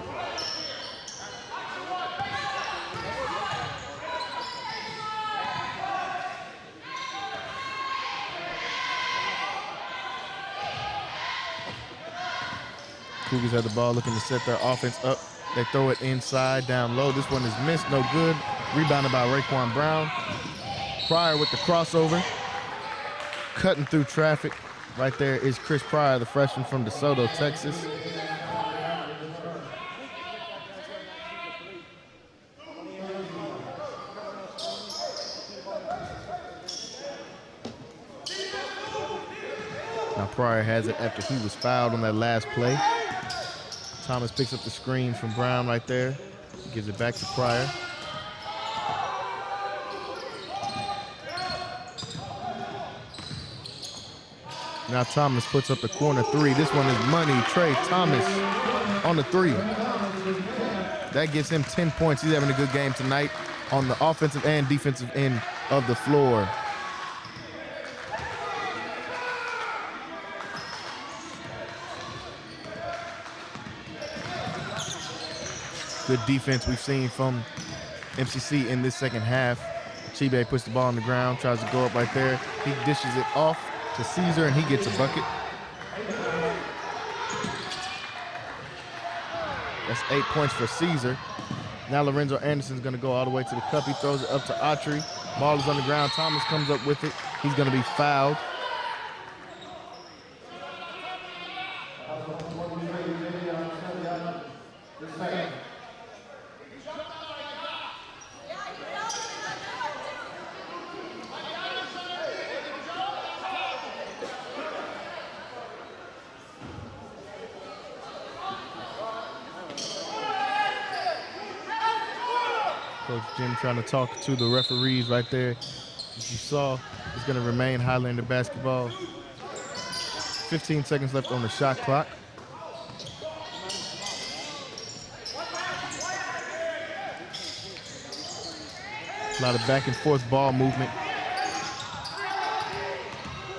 Cougars have the ball, looking to set their offense up. They throw it inside, down low. This one is missed, no good. Rebounded by Raekwon Brown. Pryor with the crossover. Cutting through traffic. Right there is Chris Pryor, the freshman from DeSoto, Texas. Now Pryor has it after he was fouled on that last play. Thomas picks up the screen from Brown right there. Gives it back to Pryor. Now Thomas puts up the corner three. This one is money. Trey Thomas on the three. That gives him 10 points. He's having a good game tonight on the offensive and defensive end of the floor. Good defense we've seen from MCC in this second half. Chibe puts the ball on the ground, tries to go up right there. He dishes it off to Caesar, and he gets a bucket. That's 8 points for Caesar. Now Lorenzo Anderson's gonna go all the way to the cup. He throws it up to Autry. Ball is on the ground. Thomas comes up with it. He's gonna be fouled. Coach Jim trying to talk to the referees right there. As you saw, it's going to remain Highlander basketball. 15 seconds left on the shot clock. A lot of back and forth ball movement.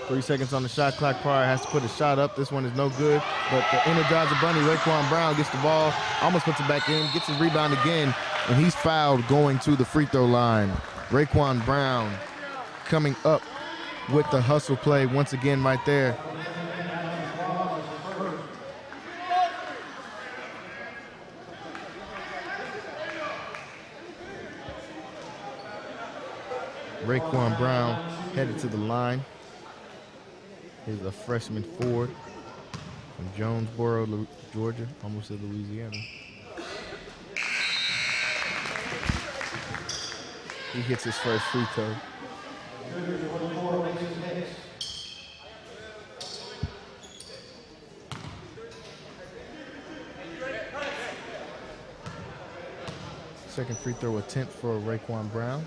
3 seconds on the shot clock. Pryor has to put a shot up. This one is no good, but the Energizer Bunny, Raekwon Brown, gets the ball, almost puts it back in, gets his rebound again, and he's fouled going to the free throw line. Raekwon Brown coming up with the hustle play once again right there. Raekwon Brown headed to the line. He's a freshman forward from Jonesboro, Georgia, almost to Louisiana. He hits his first free throw. Second free throw attempt for Raekwon Brown.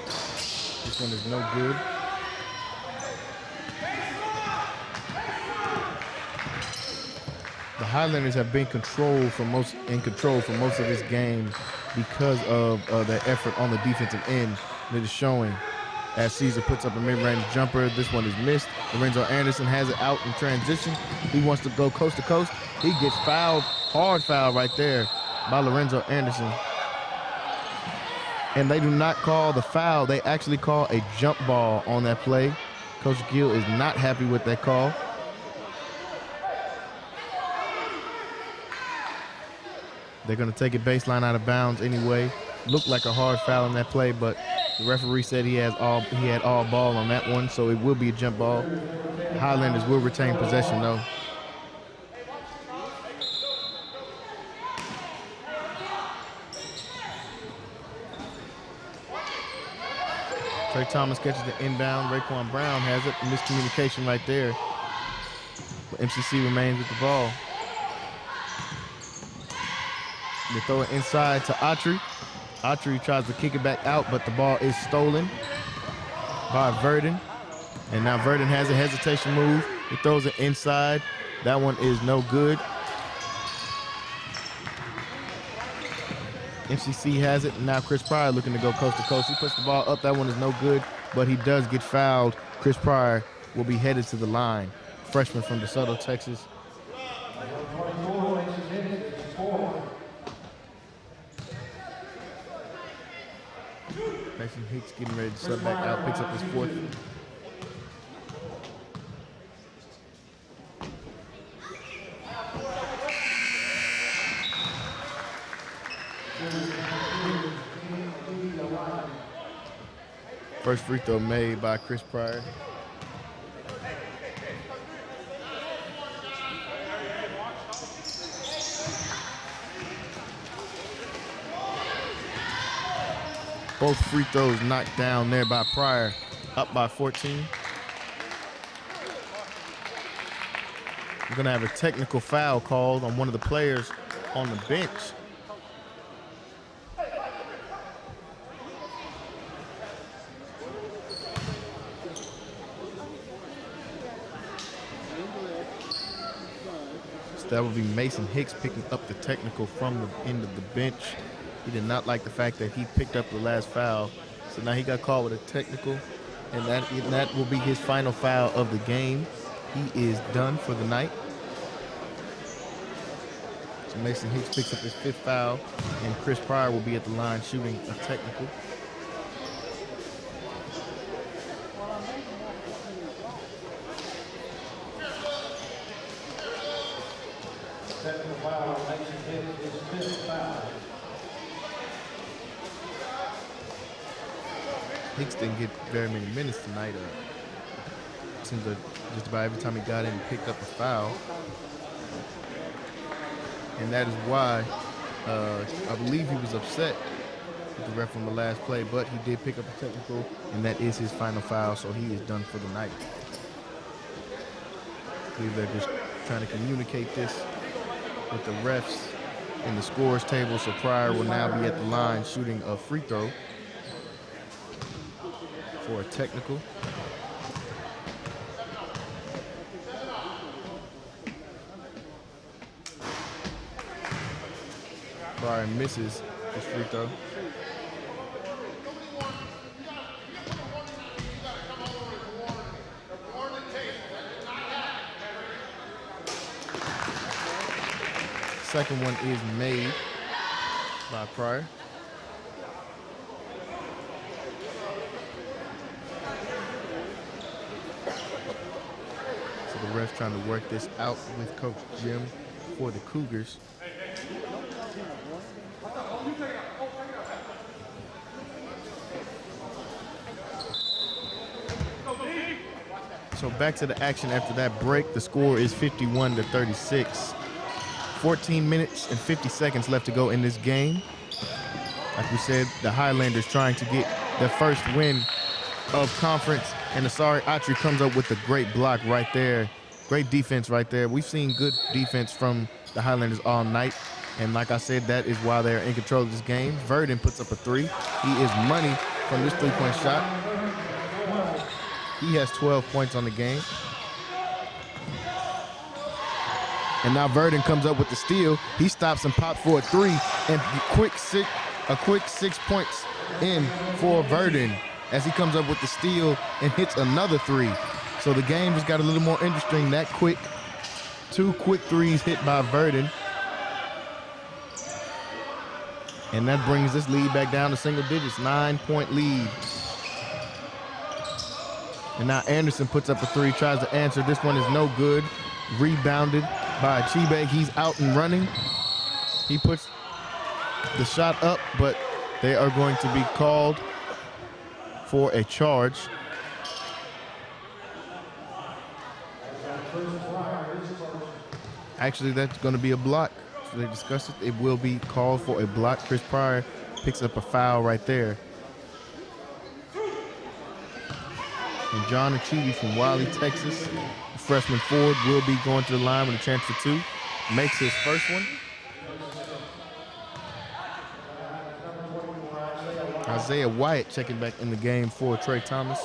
This one is no good. The Highlanders have been in control for most of this game because of their effort on the defensive end that is showing. As Caesar puts up a mid-range jumper, this one is missed. Lorenzo Anderson has it out in transition. He wants to go coast to coast. He gets fouled, hard foul right there by Lorenzo Anderson. And they do not call the foul. They actually call a jump ball on that play. Coach Gill is not happy with that call. They're going to take it baseline out of bounds anyway. Looked like a hard foul on that play, but the referee said he had all ball on that one, so it will be a jump ball. Highlanders will retain possession though. Trey Thomas catches the inbound. Raekwon Brown has it. Miscommunication right there. But MCC remains with the ball. They throw it inside to Autry. Autry tries to kick it back out, but the ball is stolen by Verdon. And now Verdon has a hesitation move. He throws it inside. That one is no good. MCC has it. Now Chris Pryor looking to go coast to coast. He puts the ball up. That one is no good, but he does get fouled. Chris Pryor will be headed to the line. Freshman from DeSoto, Texas. Mason Hicks getting ready to sub back out, picks up his fourth. First free throw made by Chris Pryor. Both free throws knocked down there by Pryor, up by 14. We're gonna have a technical foul called on one of the players on the bench. So that would be Mason Hicks picking up the technical from the end of the bench. He did not like the fact that he picked up the last foul. So now he got called with a technical, and that will be his final foul of the game. He is done for the night. So Mason Hicks picks up his 5th foul, and Chris Pryor will be at the line shooting a technical. Technical foul on Mason Hicks, his 5th foul. Hicks didn't get very many minutes tonight. Seems like just about every time he got in, he picked up a foul. And that is why I believe he was upset with the ref on the last play, but he did pick up a technical, and that is his final foul, so he is done for the night. I believe they're just trying to communicate this with the refs in the scores table, so Pryor will now be at the line shooting a free throw for a technical. Pryor misses his free throw. Second one is made by Pryor. So the ref trying to work this out with Coach Jim for the Cougars. So back to the action after that break. The score is 51-36. 14 minutes and 50 seconds left to go in this game. Like we said, the Highlanders trying to get their first win of conference, and Asari Atri comes up with a great block right there. Great defense right there. We've seen good defense from the Highlanders all night, and like I said, that is why they're in control of this game. Verdon puts up a 3. He is money from this 3-point shot. He has 12 points on the game. And now Verdon comes up with the steal. He stops and pops for a 3, and a quick 6 points in for Verdon as he comes up with the steal and hits another 3. So the game just got a little more interesting that quick. 2 quick 3s hit by Verdon. And that brings this lead back down to single digits, 9-point lead. And now Anderson puts up a 3, tries to answer. This one is no good. Rebounded by Chibe. He's out and running. He puts the shot up, but they are going to be called for a charge. Actually, that's going to be a block. So they discussed it. It will be called for a block. Chris Pryor picks up a foul right there. And John Achibi from Wiley, Texas, the freshman forward, will be going to the line with a chance for 2. Makes his first one. Isaiah Wyatt checking back in the game for Trey Thomas.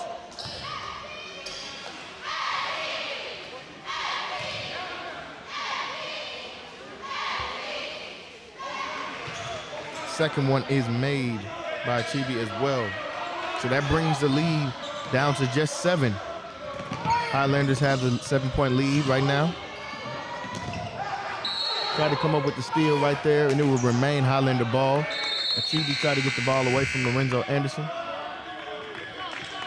Second one is made by Chibi as well. So that brings the lead down to just 7. Highlanders have the 7-point lead right now. Tried to come up with the steal right there, and it will remain Highlander ball. Achibi tried to get the ball away from Lorenzo Anderson.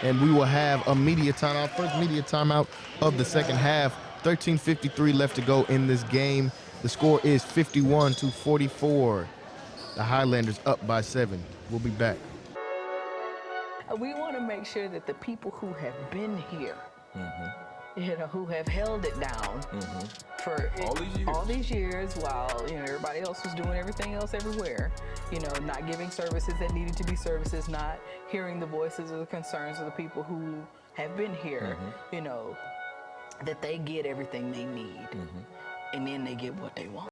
And we will have a media timeout, first media timeout of the second half. 13:53 left to go in this game. The score is 51-44. The Highlanders up by 7. We'll be back. we want to make sure that the people who have been here, who have held it down for all these years while, everybody else was doing everything else everywhere, not giving services that needed to be services, not hearing the voices or the concerns of the people who have been here, that they get everything they need, and then they get what they want.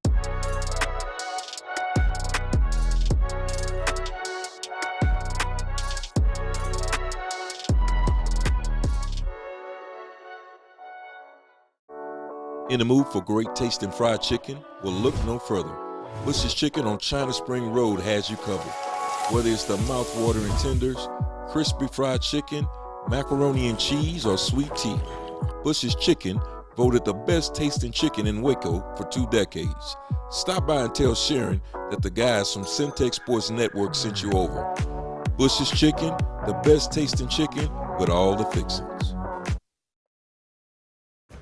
In the mood for great tasting fried chicken? Well, look no further. Bush's Chicken on China Spring Road has you covered. Whether it's the mouth-watering tenders, crispy fried chicken, macaroni and cheese, or sweet tea, Bush's Chicken voted the best tasting chicken in Waco for 2 decades. Stop by and tell Sharon that the guys from Syntex Sports Network sent you over. Bush's Chicken, the best tasting chicken with all the fixings.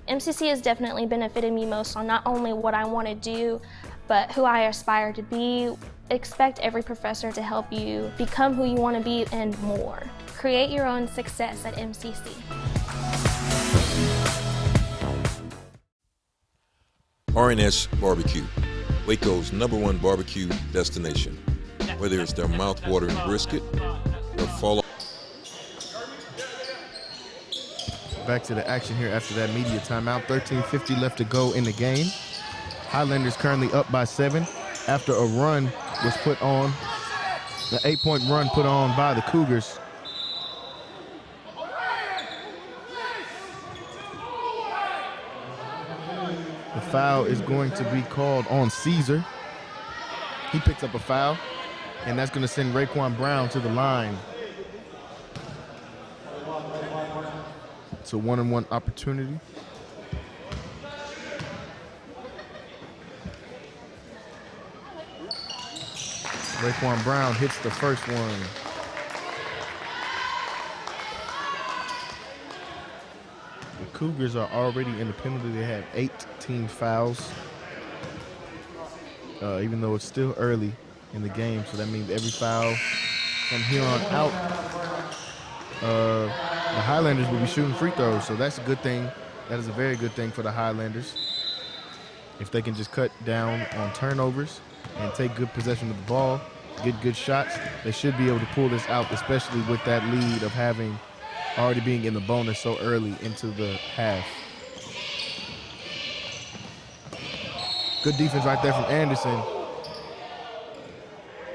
MCC has definitely benefited me most on not only what I want to do, but who I aspire to be. Expect every professor to help you become who you want to be and more. Create your own success at MCC. R&S Barbecue, Waco's #1 barbecue destination. Whether it's their mouth-watering brisket or follow. Back to the action here after that media timeout. 13:50 left to go in the game. Highlanders currently up by 7 after a run was put on, the 8-point run put on by the Cougars. The foul is going to be called on Caesar. He picks up a foul, and that's going to send Raekwon Brown to the line. It's a 1-on-1 opportunity. Raekwon Brown hits the first one. The Cougars are already in the penalty. They have 18 fouls, even though it's still early in the game. So that means every foul from here on out, the Highlanders will be shooting free throws, so that's a good thing. That is a very good thing for the Highlanders. If they can just cut down on turnovers and take good possession of the ball, get good shots, they should be able to pull this out, especially with that lead of having already being in the bonus so early into the half. Good defense right there from Anderson.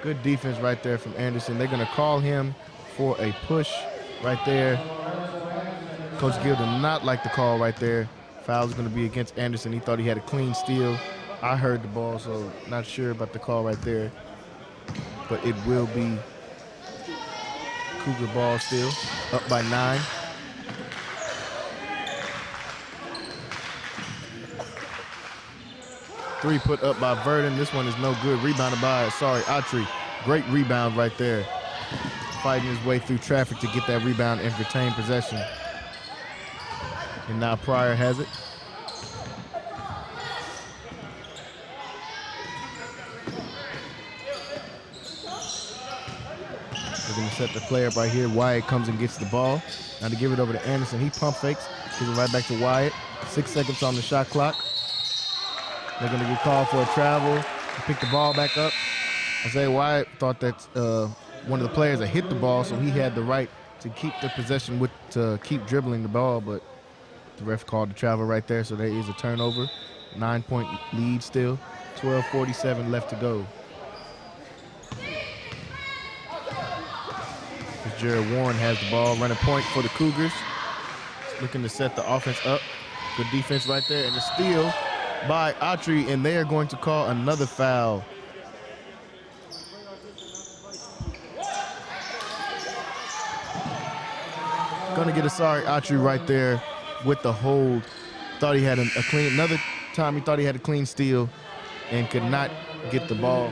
Good defense right there from Anderson. They're going to call him for a push right there. Coach Gill did not like the call right there. Foul is going to be against Anderson. He thought he had a clean steal. I heard the ball, so not sure about the call right there. But it will be Cougar ball still, up by 9. Three put up by Verdon. This one is no good. Rebounded by, Autry. Great rebound right there. Fighting his way through traffic to get that rebound and retain possession. And now Pryor has it. They're going to set the play up right here. Wyatt comes and gets the ball. Now to give it over to Anderson. He pump fakes. Gives it right back to Wyatt. 6 seconds on the shot clock. They're going to get called for a travel. Pick the ball back up. Isaiah Wyatt thought that one of the players had hit the ball, so he had the right to keep the possession to keep dribbling the ball, but the ref called the travel right there, so there is a turnover. 9-point lead still. 12:47 left to go. Jared Warren has the ball, running point for the Cougars. Looking to set the offense up. Good defense right there, and a steal by Autry, and they are going to call another foul. Gonna get Autry right there with the hold. Thought he had a clean, another time he thought he had a clean steal and could not get the ball.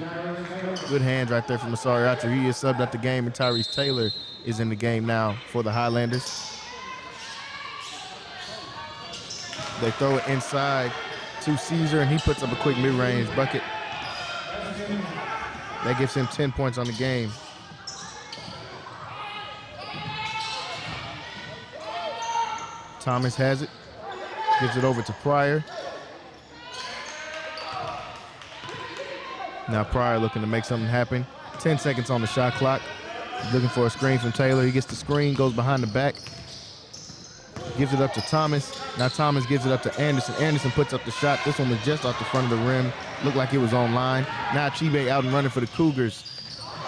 Good hands right there from Autry. He is subbed at the game, and Tyrese Taylor is in the game now for the Highlanders. They throw it inside to Caesar, and he puts up a quick mid-range bucket. That gives him 10 points on the game. Thomas has it, gives it over to Pryor. Now Pryor looking to make something happen. 10 seconds on the shot clock. He's looking for a screen from Taylor. He gets the screen, goes behind the back. Gives it up to Thomas. Now Thomas gives it up to Anderson. Anderson puts up the shot. This one was just off the front of the rim. Looked like it was on line. Now Chibe out and running for the Cougars.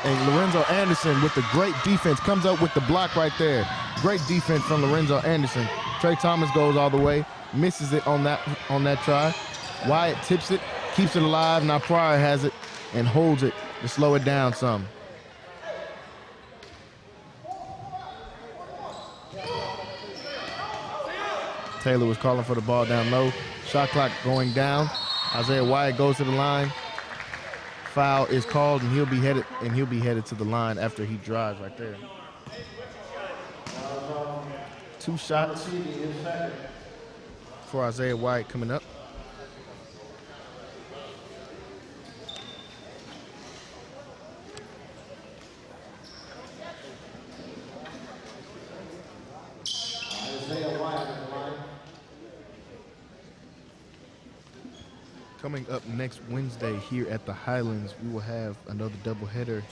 And Lorenzo Anderson with the great defense comes up with the block right there. Great defense from Lorenzo Anderson. Trey Thomas goes all the way, misses it on that try. Wyatt tips it, keeps it alive. Now Pryor has it and holds it to slow it down some. Taylor was calling for the ball down low. Shot clock going down. Isaiah Wyatt goes to the line. Foul is called, and he'll be headed to the line after he drives right there. 2 shots for Isaiah Wyatt coming up. Coming up next Wednesday here at the Highlands, we will have another doubleheader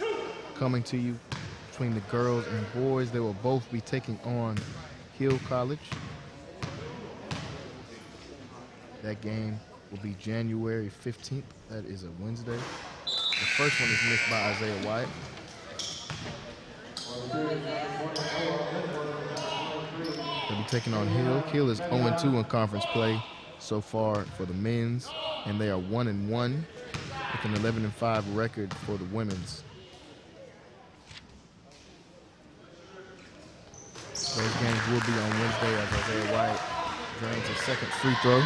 coming to you between the girls and boys. They will both be taking on Hill College. That game will be January 15th. That is a Wednesday. The first one is missed by Isaiah Wyatt. They'll be taking on Hill. Hill is 0-2 in conference play so far for the men's, and they are 1-1 with an 11-5 record for the women's. Those games will be on Wednesday as Isaiah Wyatt drains his second free throw.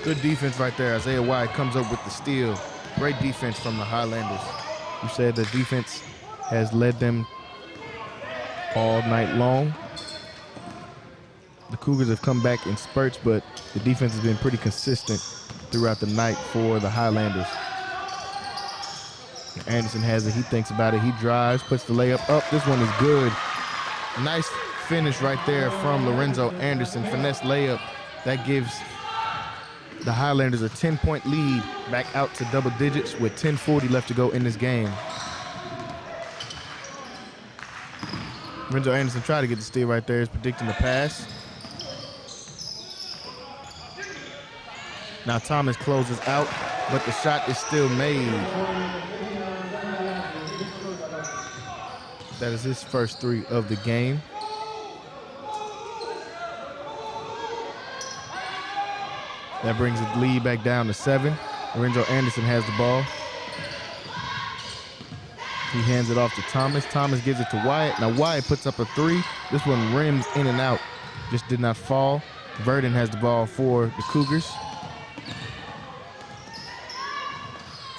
Good defense right there. Isaiah Wyatt comes up with the steal. Great defense from the Highlanders. You said the defense has led them all night long. The Cougars have come back in spurts, but the defense has been pretty consistent throughout the night for the Highlanders. Anderson has it. He thinks about it. He drives, puts the layup up. This one is good. Nice finish right there from Lorenzo Anderson. Finesse layup. That gives the Highlanders a 10-point lead back out to double digits with 10:40 left to go in this game. Lorenzo Anderson tried to get the steal right there. He's predicting the pass. Now Thomas closes out, but the shot is still made. That is his first 3 of the game. That brings the lead back down to 7. Lorenzo Anderson has the ball. He hands it off to Thomas. Thomas gives it to Wyatt. Now Wyatt puts up a 3. This one rims in and out. Just did not fall. Verdon has the ball for the Cougars.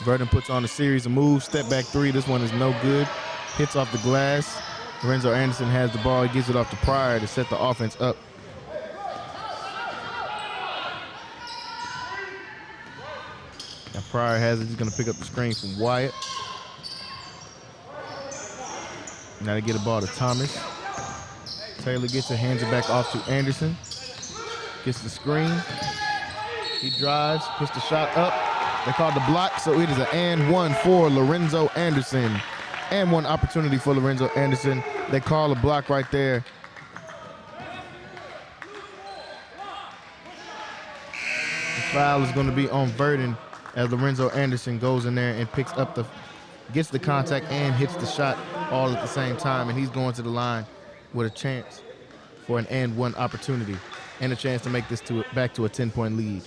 Verdon puts on a series of moves. Step back 3. This one is no good. Hits off the glass. Lorenzo Anderson has the ball. He gives it off to Pryor to set the offense up. Now Pryor has it. He's going to pick up the screen from Wyatt. Now they get a ball to Thomas. Taylor gets it, hands it back off to Anderson. Gets the screen. He drives, puts the shot up. They called the block, so it is an and one for Lorenzo Anderson. And one opportunity for Lorenzo Anderson. They call a block right there. The foul is going to be on Verdon as Lorenzo Anderson goes in there and picks up gets the contact and hits the shot all at the same time, and he's going to the line with a chance for an and one opportunity and a chance to make this back to a 10-point lead.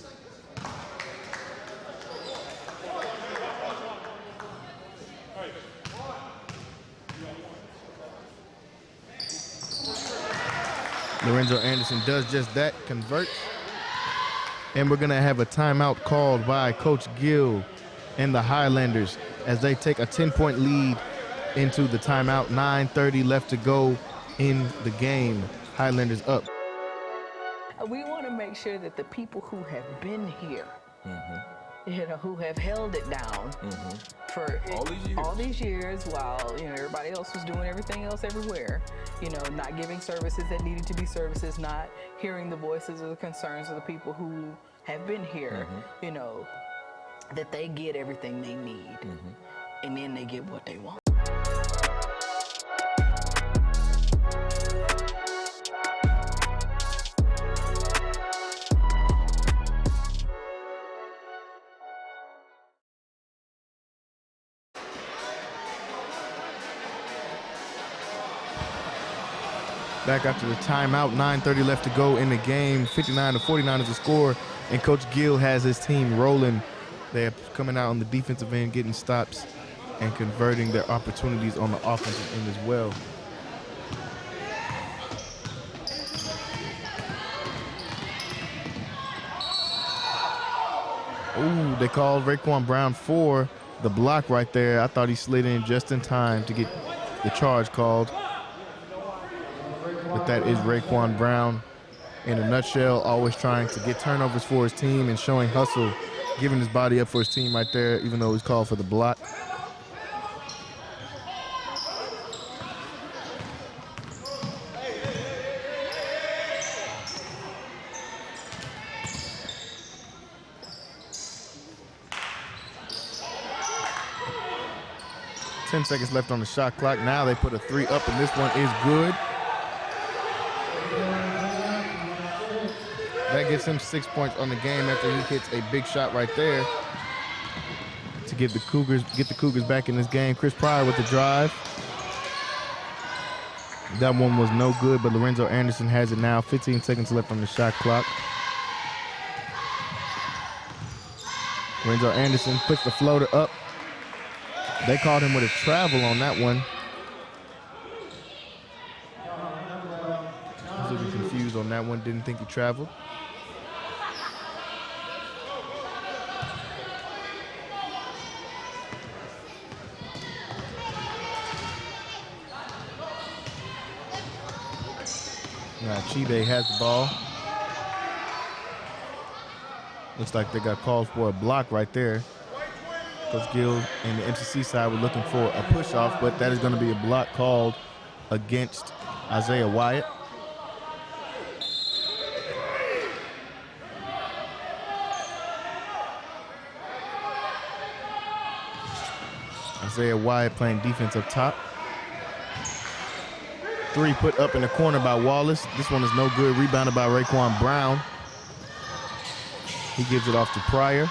Lorenzo Anderson does just that, converts. And we're going to have a timeout called by Coach Gill and the Highlanders as they take a 10-point lead into the timeout. 9:30 left to go in the game. Highlanders up. We want to make sure that the people who have been here, who have held it down for all these years while, everybody else was doing everything else everywhere, not giving services that needed to be services, not hearing the voices or the concerns of the people who have been here, that they get everything they need, and then they get what they want. Back after the timeout, 9:30 left to go in the game. 59-49 is the score, and Coach Gill has his team rolling. They're coming out on the defensive end, getting stops and converting their opportunities on the offensive end as well. Ooh, they called Raekwon Brown for the block right there. I thought he slid in just in time to get the charge called. But that is Raekwon Brown in a nutshell, always trying to get turnovers for his team and showing hustle, giving his body up for his team right there, even though he's called for the block. Ten seconds left on the shot clock. Now they put a 3 up, and this one is good. That gets him 6 points on the game after he hits a big shot right there to get the Cougars back in this game. Chris Pryor with the drive. That one was no good, but Lorenzo Anderson has it now. 15 seconds left on the shot clock. Lorenzo Anderson puts the floater up. They called him with a travel on that one. I was a little confused on that one. Didn't think he traveled. Now Chibe has the ball. Looks like they got called for a block right there. Coach Gill and the MCC side were looking for a push-off, but that is going to be a block called against Isaiah Wyatt. Isaiah Wyatt playing defense up top. 3 put up in the corner by Wallace. This one is no good. Rebounded by Raekwon Brown. He gives it off to Pryor.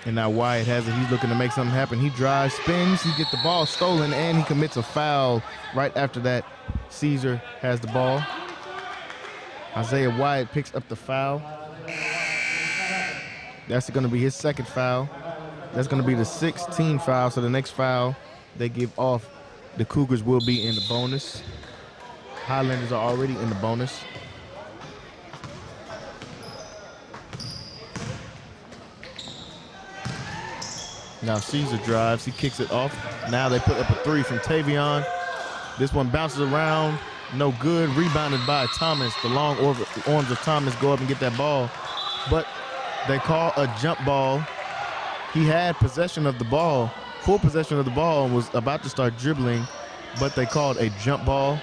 And now Wyatt has it. He's looking to make something happen. He drives, spins, he gets the ball stolen, and he commits a foul right after that. Caesar has the ball. Isaiah Wyatt picks up the foul. That's going to be his second foul. That's going to be the 16th foul. So the next foul they give off, the Cougars will be in the bonus. Highlanders are already in the bonus. Now Caesar drives, he kicks it off. Now they put up a 3 from Tavion. This one bounces around, no good. Rebounded by Thomas. The long arms of Thomas go up and get that ball. But they call a jump ball. He had possession of the ball, full possession of the ball, and was about to start dribbling, but they called a jump ball.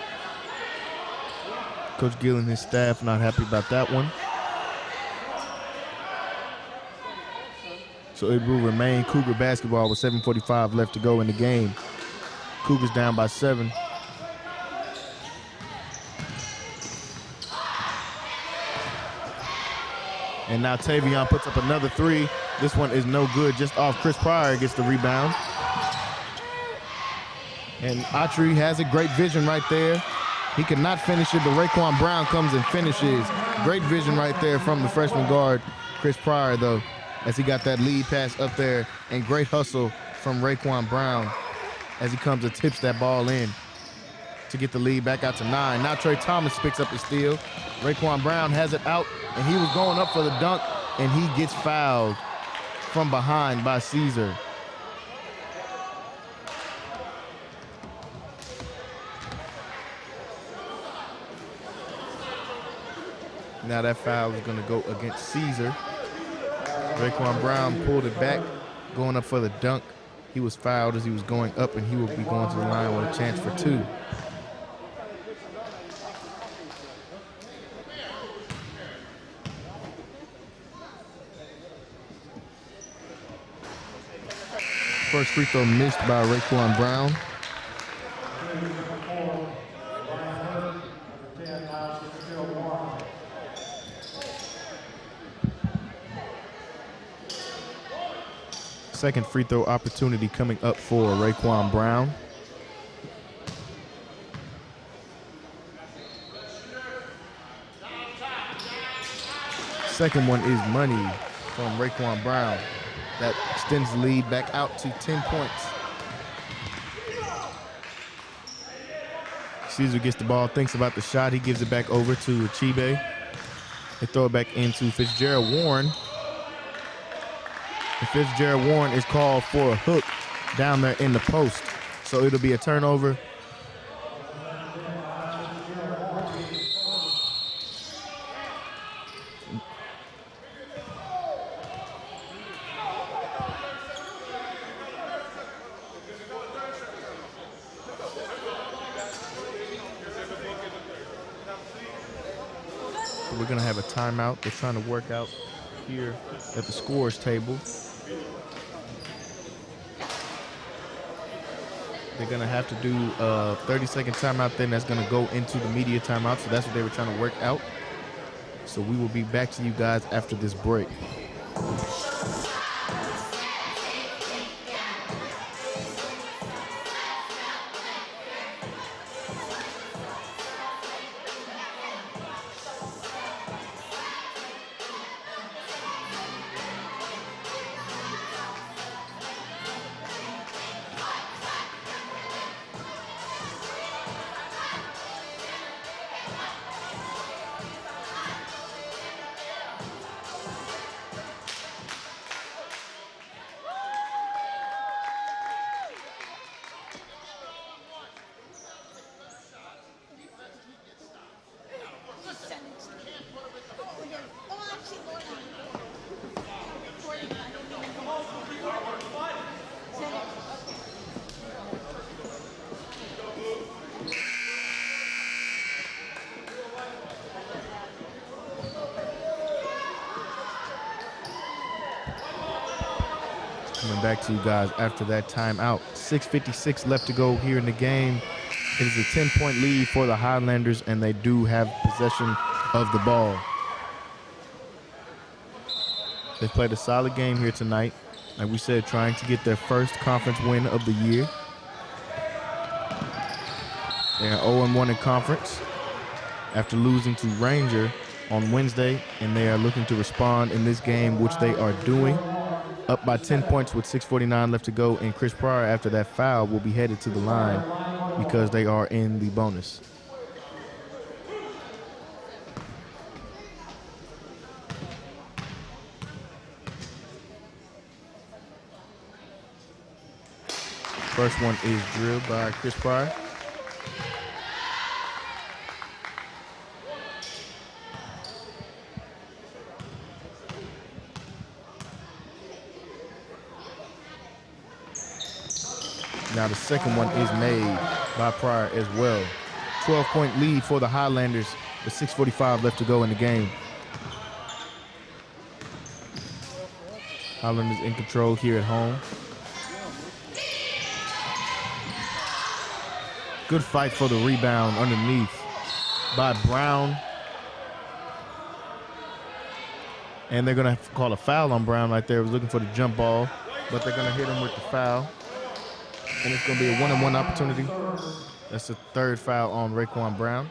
Coach Gill and his staff not happy about that one. So it will remain Cougar basketball with 7:45 left to go in the game. Cougars down by 7. And now Tavion puts up another 3. This one is no good, just off. Chris Pryor gets the rebound. And Autry has a great vision right there. He cannot finish it, but Raekwon Brown comes and finishes. Great vision right there from the freshman guard, Chris Pryor, though, as he got that lead pass up there, and great hustle from Raekwon Brown as he comes and tips that ball in. to get the lead back out to 9. Now Trey Thomas picks up the steal. Raekwon Brown has it out, and he was going up for the dunk, and he gets fouled from behind by Caesar. Now that foul is going to go against Caesar. Raekwon Brown pulled it back, going up for the dunk. He was fouled as he was going up, and he will be going to the line with a chance for 2. First free throw missed by Raekwon Brown. Second free throw opportunity coming up for Raekwon Brown. Second one is money from Raekwon Brown. That extends the lead back out to 10 points. Caesar gets the ball, thinks about the shot. He gives it back over to Achibe. They throw it back into Fitzgerald Warren. And Fitzgerald Warren is called for a hook down there in the post. So it'll be a turnover. We're gonna have a timeout. They're trying to work out here at the scores table. They're going to have to do a 30-second timeout, then that's going to go into the media timeout. So that's what they were trying to work out. So we will be back to you guys after this break. Coming back to you guys after that timeout. 6:56 left to go here in the game. It is a 10-point lead for the Highlanders, and they do have possession of the ball. They played a solid game here tonight. Like we said, trying to get their first conference win of the year. They are 0-1 in conference after losing to Ranger on Wednesday, and they are looking to respond in this game, which they are doing. Up by 10 points with 6:49 left to go, and Chris Pryor, after that foul, will be headed to the line because they are in the bonus. First one is drilled by Chris Pryor. Now the second one is made by Pryor as well. 12-point lead for the Highlanders with 6:45 left to go in the game. Highlanders in control here at home. Good fight for the rebound underneath by Brown. And they're gonna have to call a foul on Brown right there. He was looking for the jump ball, but they're gonna hit him with the foul. And it's going to be a 1-on-1 opportunity. That's the third foul on Raekwon Brown.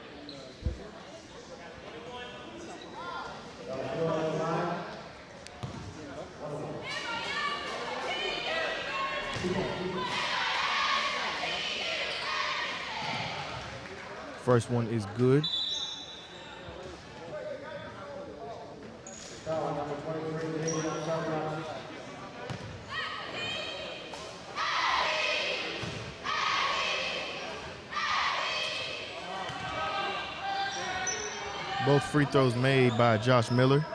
First one is good. Both free throws made by Josh Miller.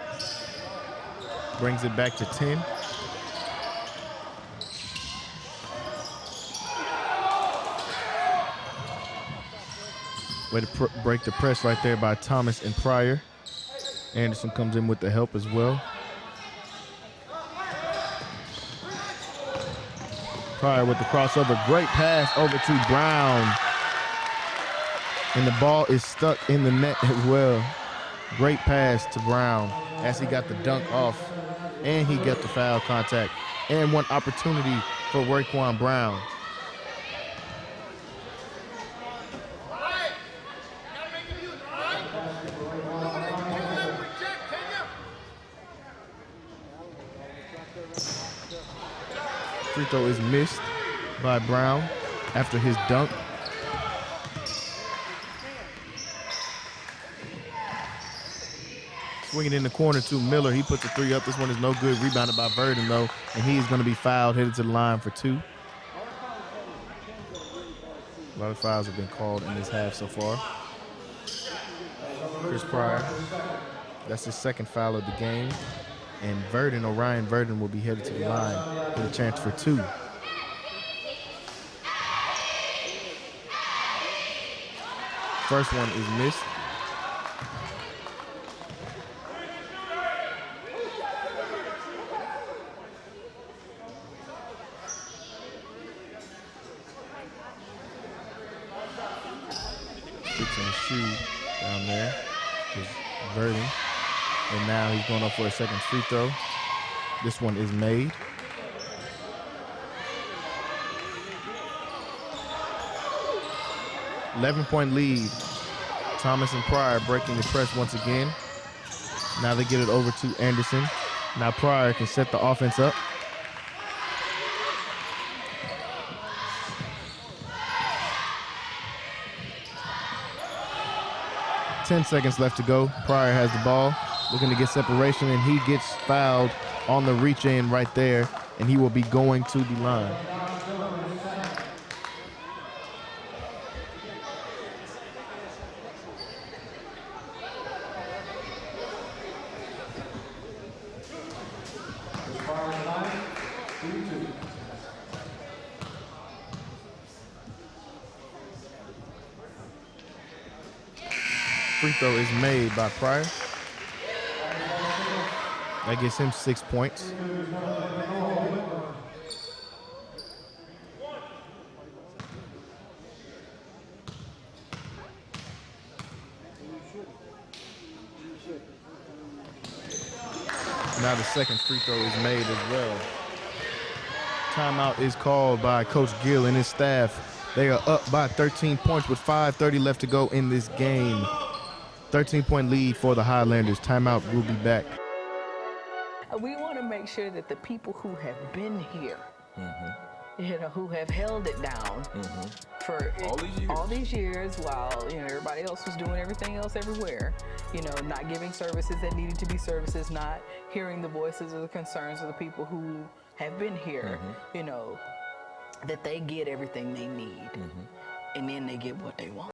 Brings it back to 10. Way to break the press right there by Thomas and Pryor. Anderson comes in with the help as well. Pryor with the crossover. Great pass over to Brown. And the ball is stuck in the net as well. Great pass to Brown as he got the dunk off, and he got the foul contact, and one opportunity for Raekwon Brown. Free throw is missed by Brown after his dunk. Swinging in the corner to Miller. He puts the three up. This one is no good. Rebounded by Verdon, though, and he is going to be fouled, headed to the line for 2. A lot of fouls have been called in this half so far. Chris Pryor, that's his second foul of the game. And Verdon, Orion Verdon, will be headed to the line with a chance for 2. First one is missed. Fixing his shoe down there is Verdon. And now he's going up for a second free throw. This one is made. $11-point lead. Thomas and Pryor breaking the press once again. Now they get it over to Anderson. Now Pryor can set the offense up. Ten seconds left to go. Pryor has the ball, looking to get separation, and he gets fouled on the reach in right there, and he will be going to the line. Free throw is made by Pryor. That gets him 6 points. Now the second free throw is made as well. Timeout is called by Coach Gill and his staff. They are up by 13 points with 5:30 left to go in this game. 13-point lead for the Highlanders. Timeout, we'll be back. We want to make sure that the people who have been here, you know, who have held it down for all these years while, you know, everybody else was doing everything else everywhere, you know, not giving services that needed to be services, not hearing the voices or the concerns of the people who have been here, you know, that they get everything they need, and then they get what they want.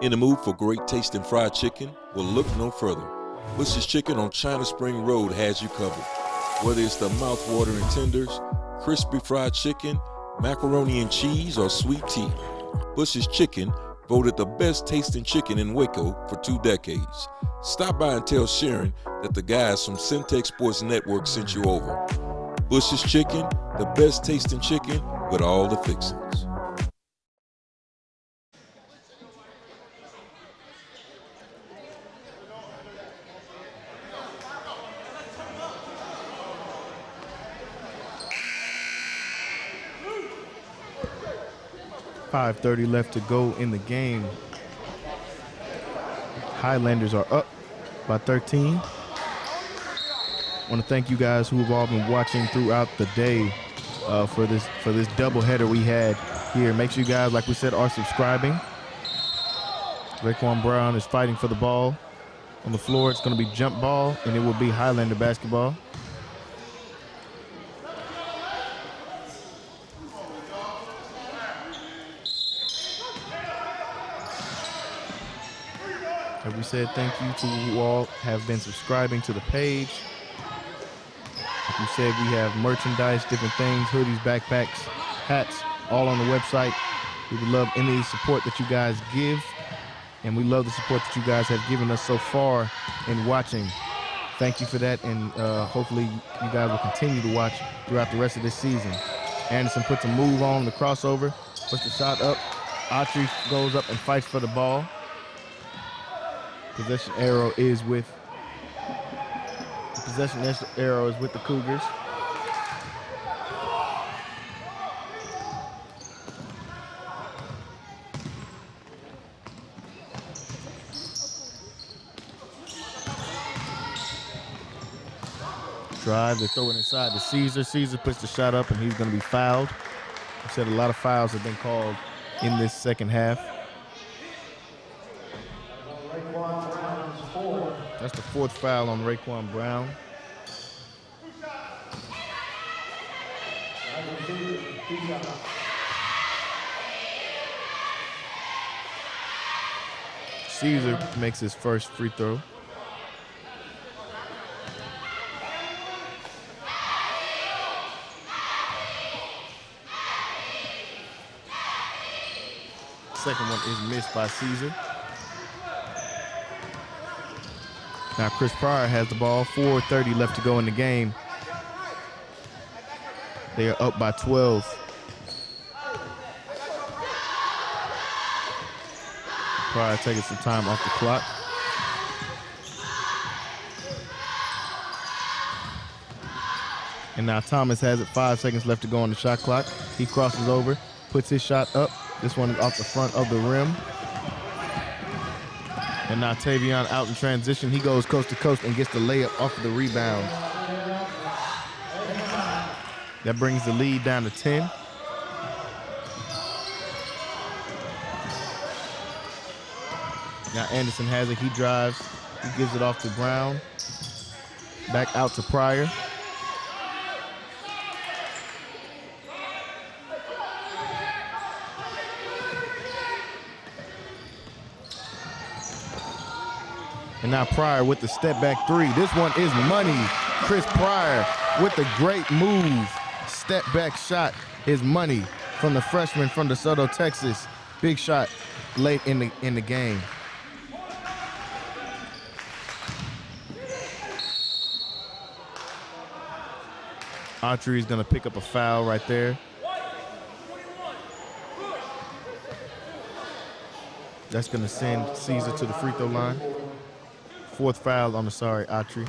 In the mood for great tasting fried chicken? Well, look no further. Bush's Chicken on China Spring Road has you covered. Whether it's the mouth-watering tenders, crispy fried chicken, macaroni and cheese, or sweet tea, Bush's Chicken voted the best tasting chicken in Waco for 2 decades. Stop by and tell Sharon that the guys from Centex Sports Network sent you over. Bush's Chicken, the best tasting chicken with all the fixings. .530 left to go in the game. Highlanders are up by 13. I want to thank you guys who have all been watching throughout the day for this doubleheader we had here. Make sure you guys, like we said, are subscribing. Raekwon Brown is fighting for the ball on the floor. It's going to be jump ball, and it will be Highlander basketball. As we said, thank you to who all have been subscribing to the page. Like we said, we have merchandise, different things, hoodies, backpacks, hats, all on the website. We would love any support that you guys give, and we love the support that you guys have given us so far in watching. Thank you for that, and hopefully you guys will continue to watch throughout the rest of this season. Anderson puts a move on the crossover, puts the shot up. Autry goes up and fights for the ball. Possession arrow is with the Cougars. Drive, they throw it inside to Caesar. Caesar puts the shot up, and he's going to be fouled. I said a lot of fouls have been called in this second half. That's the fourth foul on Raekwon Brown. Caesar makes his first free throw. Second one is missed by Caesar. Now Chris Pryor has the ball, 4:30 left to go in the game. They are up by 12. Pryor taking some time off the clock. And now Thomas has it, 5 seconds left to go on the shot clock. He crosses over, puts his shot up. This one is off the front of the rim. And now Tavion out in transition. He goes coast to coast and gets the layup off of the rebound. That brings the lead down to 10. Now Anderson has it. He drives. He gives it off to Brown. Back out to Pryor. And now Pryor with the step back three. This one is money. Chris Pryor with the great move. Step back shot is money from the freshman from DeSoto, Texas. Big shot late in the game. Autry is going to pick up a foul right there. That's going to send Caesar to the free throw line. Fourth foul on the Autry.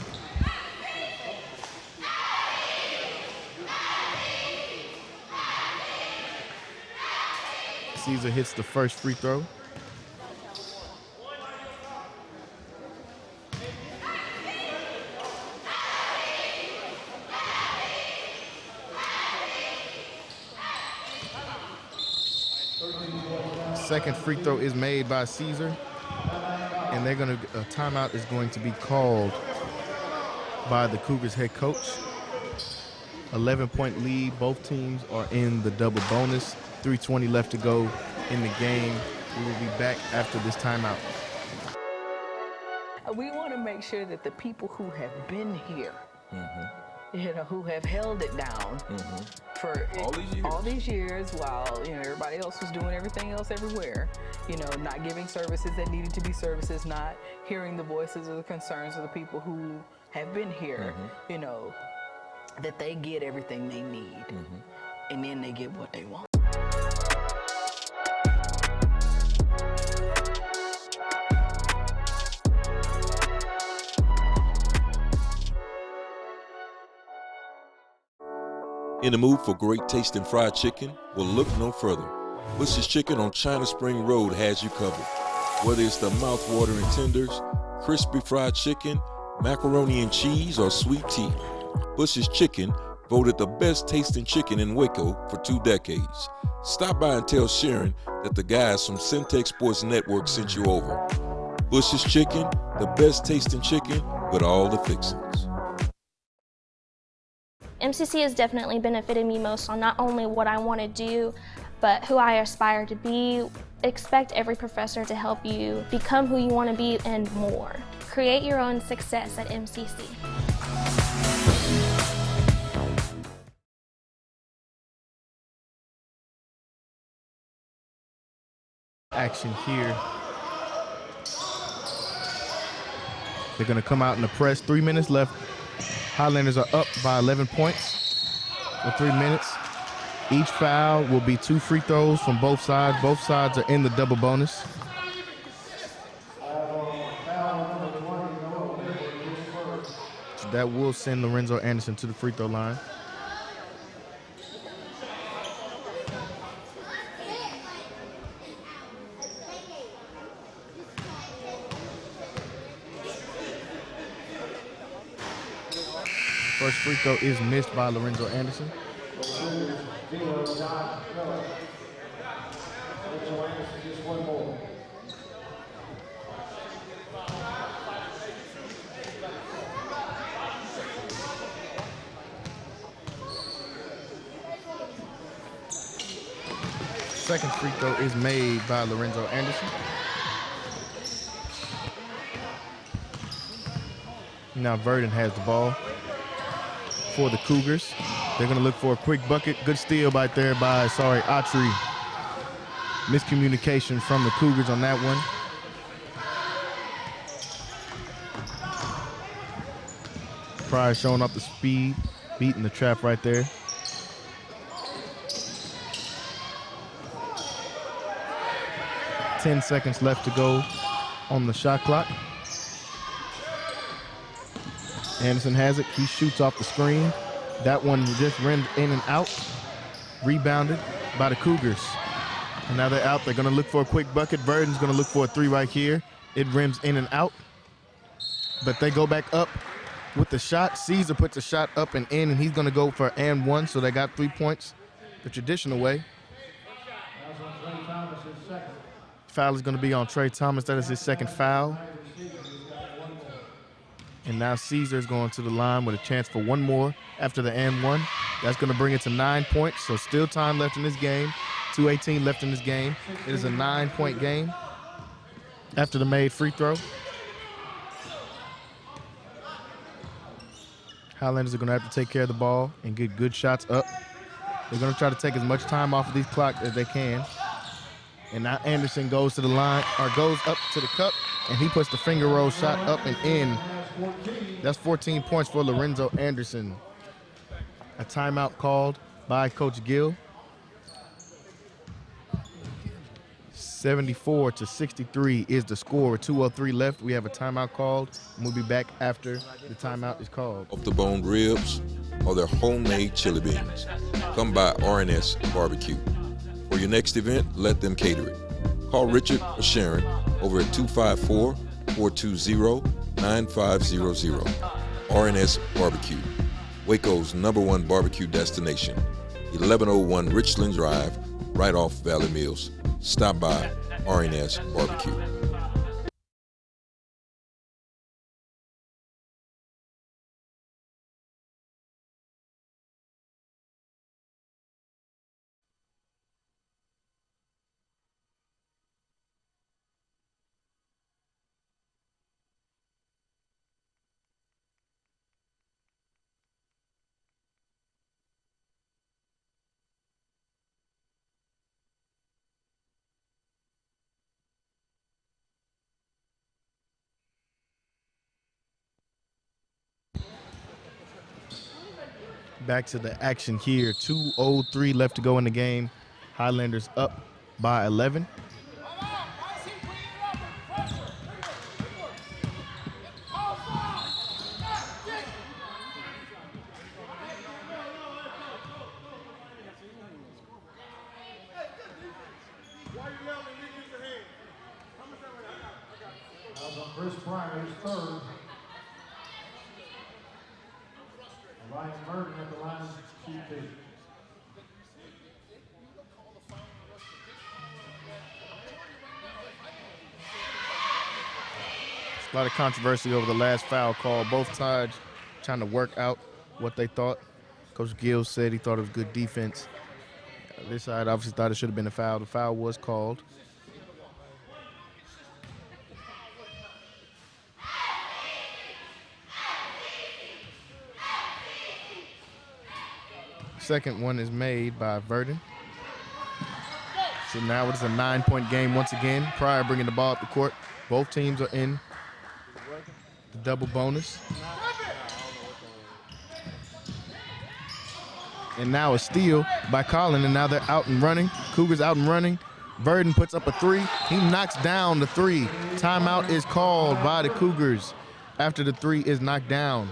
Caesar hits the first free throw. Second free throw is made by Caesar. And they're going to, a timeout is going to be called by the Cougars head coach. 11-point lead. Both teams are in the double bonus. 3:20 left to go in the game. We will be back after this timeout. We want to make sure that the people who have been here, who have held it down for all these years while, everybody else was doing everything else everywhere, not giving services that needed to be services, not hearing the voices or the concerns of the people who have been here, that they get everything they need, and then they get what they want. In the mood for great tasting fried chicken? Well, look no further. Bush's Chicken on China Spring Road has you covered. Whether it's the mouth-watering tenders, crispy fried chicken, macaroni and cheese, or sweet tea, Bush's Chicken voted the best tasting chicken in Waco for 2 decades. Stop by and tell Sharon that the guys from Centex Sports Network sent you over. Bush's Chicken, the best tasting chicken with all the fixings. MCC has definitely benefited me most on not only what I want to do, but who I aspire to be. Expect every professor to help you become who you want to be and more. Create your own success at MCC. Action here. They're going to come out in the press. 3 minutes left. Highlanders are up by 11 points for 3 minutes. Each foul will be 2 free throws from both sides. Both sides are in the double bonus. So that will send Lorenzo Anderson to the free throw line. First free throw is missed by Lorenzo Anderson. Second free throw is made by Lorenzo Anderson. Now Verdon has the ball for the Cougars. They're going to look for a quick bucket. Good steal right there by, Autry. Miscommunication from the Cougars on that one. Pryor showing off the speed, beating the trap right there. Ten seconds left to go on the shot clock. Anderson has it. He shoots off the screen. That one just rimmed in and out. Rebounded by the Cougars. And now they're out. They're going to look for a quick bucket. Verdon's going to look for a 3 right here. It rims in and out. But they go back up with the shot. Caesar puts a shot up and in, and he's going to go for and 1. So they got 3 points the traditional way. Foul is going to be on Trey Thomas. That is his second foul. And now Caesar's going to the line with a chance for one more after the and 1. That's going to bring it to 9 points. So still time left in this game. 2:18 left in this game. It is a 9-point game after the made free throw. Highlanders are going to have to take care of the ball and get good shots up. They're going to try to take as much time off of these clocks as they can. And now Anderson goes to the line, or goes up to the cup, and he puts the finger roll shot up and in. That's 14 points for Lorenzo Anderson. A timeout called by Coach Gill. 74-63 is the score. 2:03 left. We have a timeout called, and we'll be back after the timeout is called. Off the bone ribs or their homemade chili beans. Come by R&S Barbecue. For your next event, let them cater it. Call Richard or Sharon over at 254-420-9500. R&S Barbecue, Waco's #1 barbecue destination. 1101 Richland Drive, right off Valley Mills. Stop by R&S Barbecue. Back to the action here. 2:03 left to go in the game. Highlanders up by 11. Chris Pryor's third. Ryan Burton at the line of QT. A lot of controversy over the last foul call. Both sides trying to work out what they thought. Coach Gill said he thought it was good defense. This side obviously thought it should have been a foul. The foul was called. Second one is made by Verdon. So now it is a 9-point game once again. Pryor bringing the ball up the court. Both teams are in the double bonus. And now a steal by Collin, and now they're out and running. Cougars out and running. Verdon puts up a three. He knocks down the three. Timeout is called by the Cougars after the three is knocked down.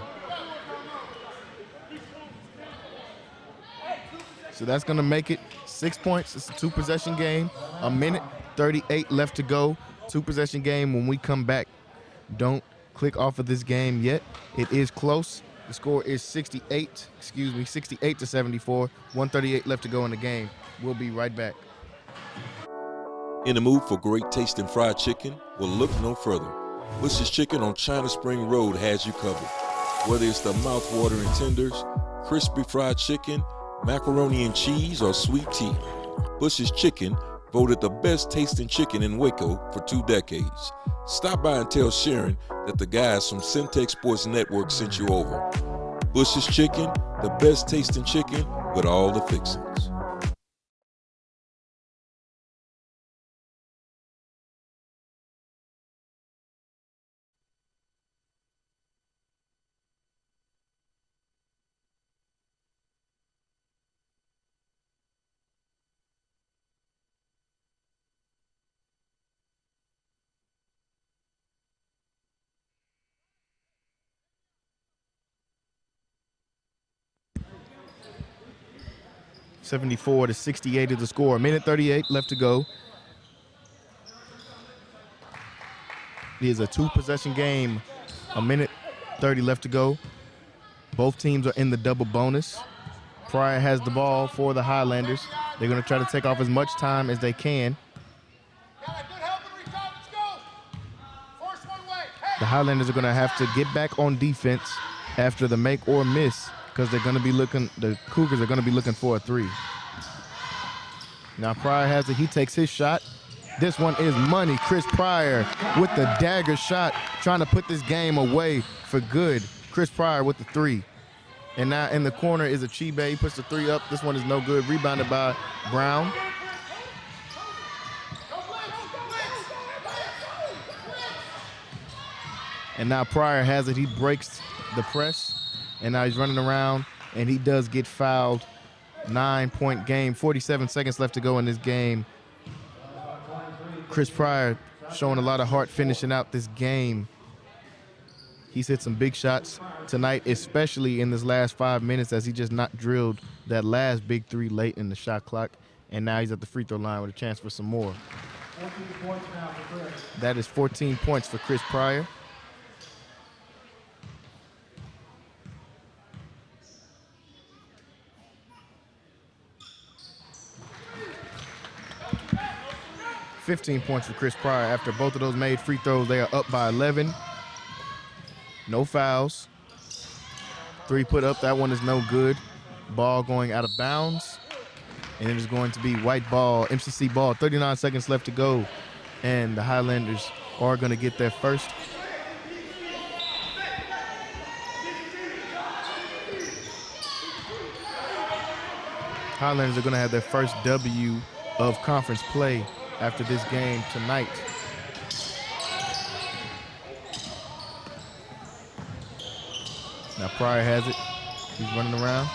So that's gonna make it 6 points. It's a 2-possession game. A minute 38 left to go. 2-possession game. When we come back, don't click off of this game yet. It is close. The score is 68 to 74. 138 left to go in the game. We'll be right back. In the mood for great tasting fried chicken? Well, look no further. Bush's Chicken on China Spring Road has you covered. Whether it's the mouth-watering tenders, crispy fried chicken, macaroni and cheese, or sweet tea, Bush's Chicken voted the best tasting chicken in Waco for 2 decades. Stop by and tell Sharon that the guys from Centex Sports Network sent you over. Bush's Chicken, the best tasting chicken with all the fixings. (74 to 68 is the score. A minute 38 left to go. It is a 2-possession game. A minute 30 left to go. Both teams are in the double bonus. Pryor has the ball for the Highlanders. They're going to try to take off as much time as they can. The Highlanders are going to have to get back on defense after the make or miss, because they're going to be looking, the Cougars are going to be looking for a three. Now Pryor has it, he takes his shot. This one is money. Chris Pryor with the dagger shot, trying to put this game away for good. Chris Pryor with the three. And now in the corner is Achibe. He puts the three up. This one is no good. Rebounded by Brown. And now Pryor has it. He breaks the press. And now he's running around, and he does get fouled. 9-point game, 47 seconds left to go in this game. Chris Pryor showing a lot of heart finishing out this game. He's hit some big shots tonight, especially in this last 5 minutes, as he just not drilled that last big three late in the shot clock. And now he's at the free throw line with a chance for some more. 14 points now for Chris. That is 14 points for Chris Pryor. (15 points for Chris Pryor. After both of those made free throws, they are up by 11. No fouls. Three put up, that one is no good. Ball going out of bounds. And it is going to be white ball, MCC ball, 39 seconds left to go. And the Highlanders are going to get their first. Highlanders are going to have their first W of conference play after this game tonight. Now Pryor has it. He's running around.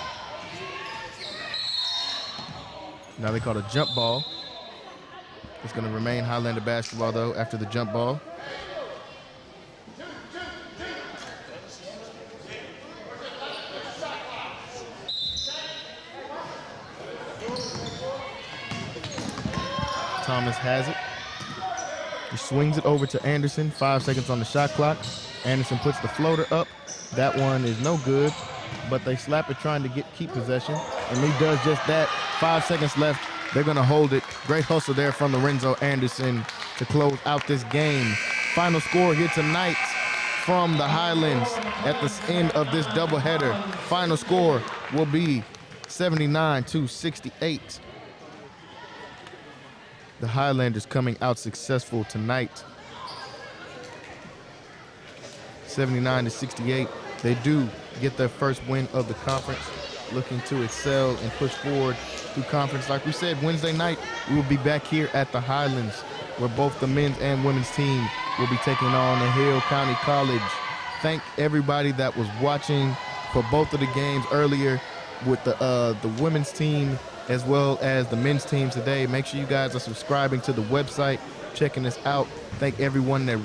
Now they call it a jump ball. It's going to remain Highlander basketball, though, after the jump ball. Thomas has it. He swings it over to Anderson. 5 seconds on the shot clock. Anderson puts the floater up. That one is no good, but they slap it trying to keep possession, and he does just that. 5 seconds left. They're going to hold it. Great hustle there from Lorenzo Anderson to close out this game. Final score here tonight from the Highlands at the end of this doubleheader. Final score will be 79-68. The Highlanders coming out successful tonight. 79-68. They do get their first win of the conference, looking to excel and push forward through conference. Like we said, Wednesday night, we will be back here at the Highlands, where both the men's and women's team will be taking on the Hill County College. Thank everybody that was watching for both of the games earlier with the women's team as well as the men's team today. Make sure you guys are subscribing to the website, checking us out. Thank everyone that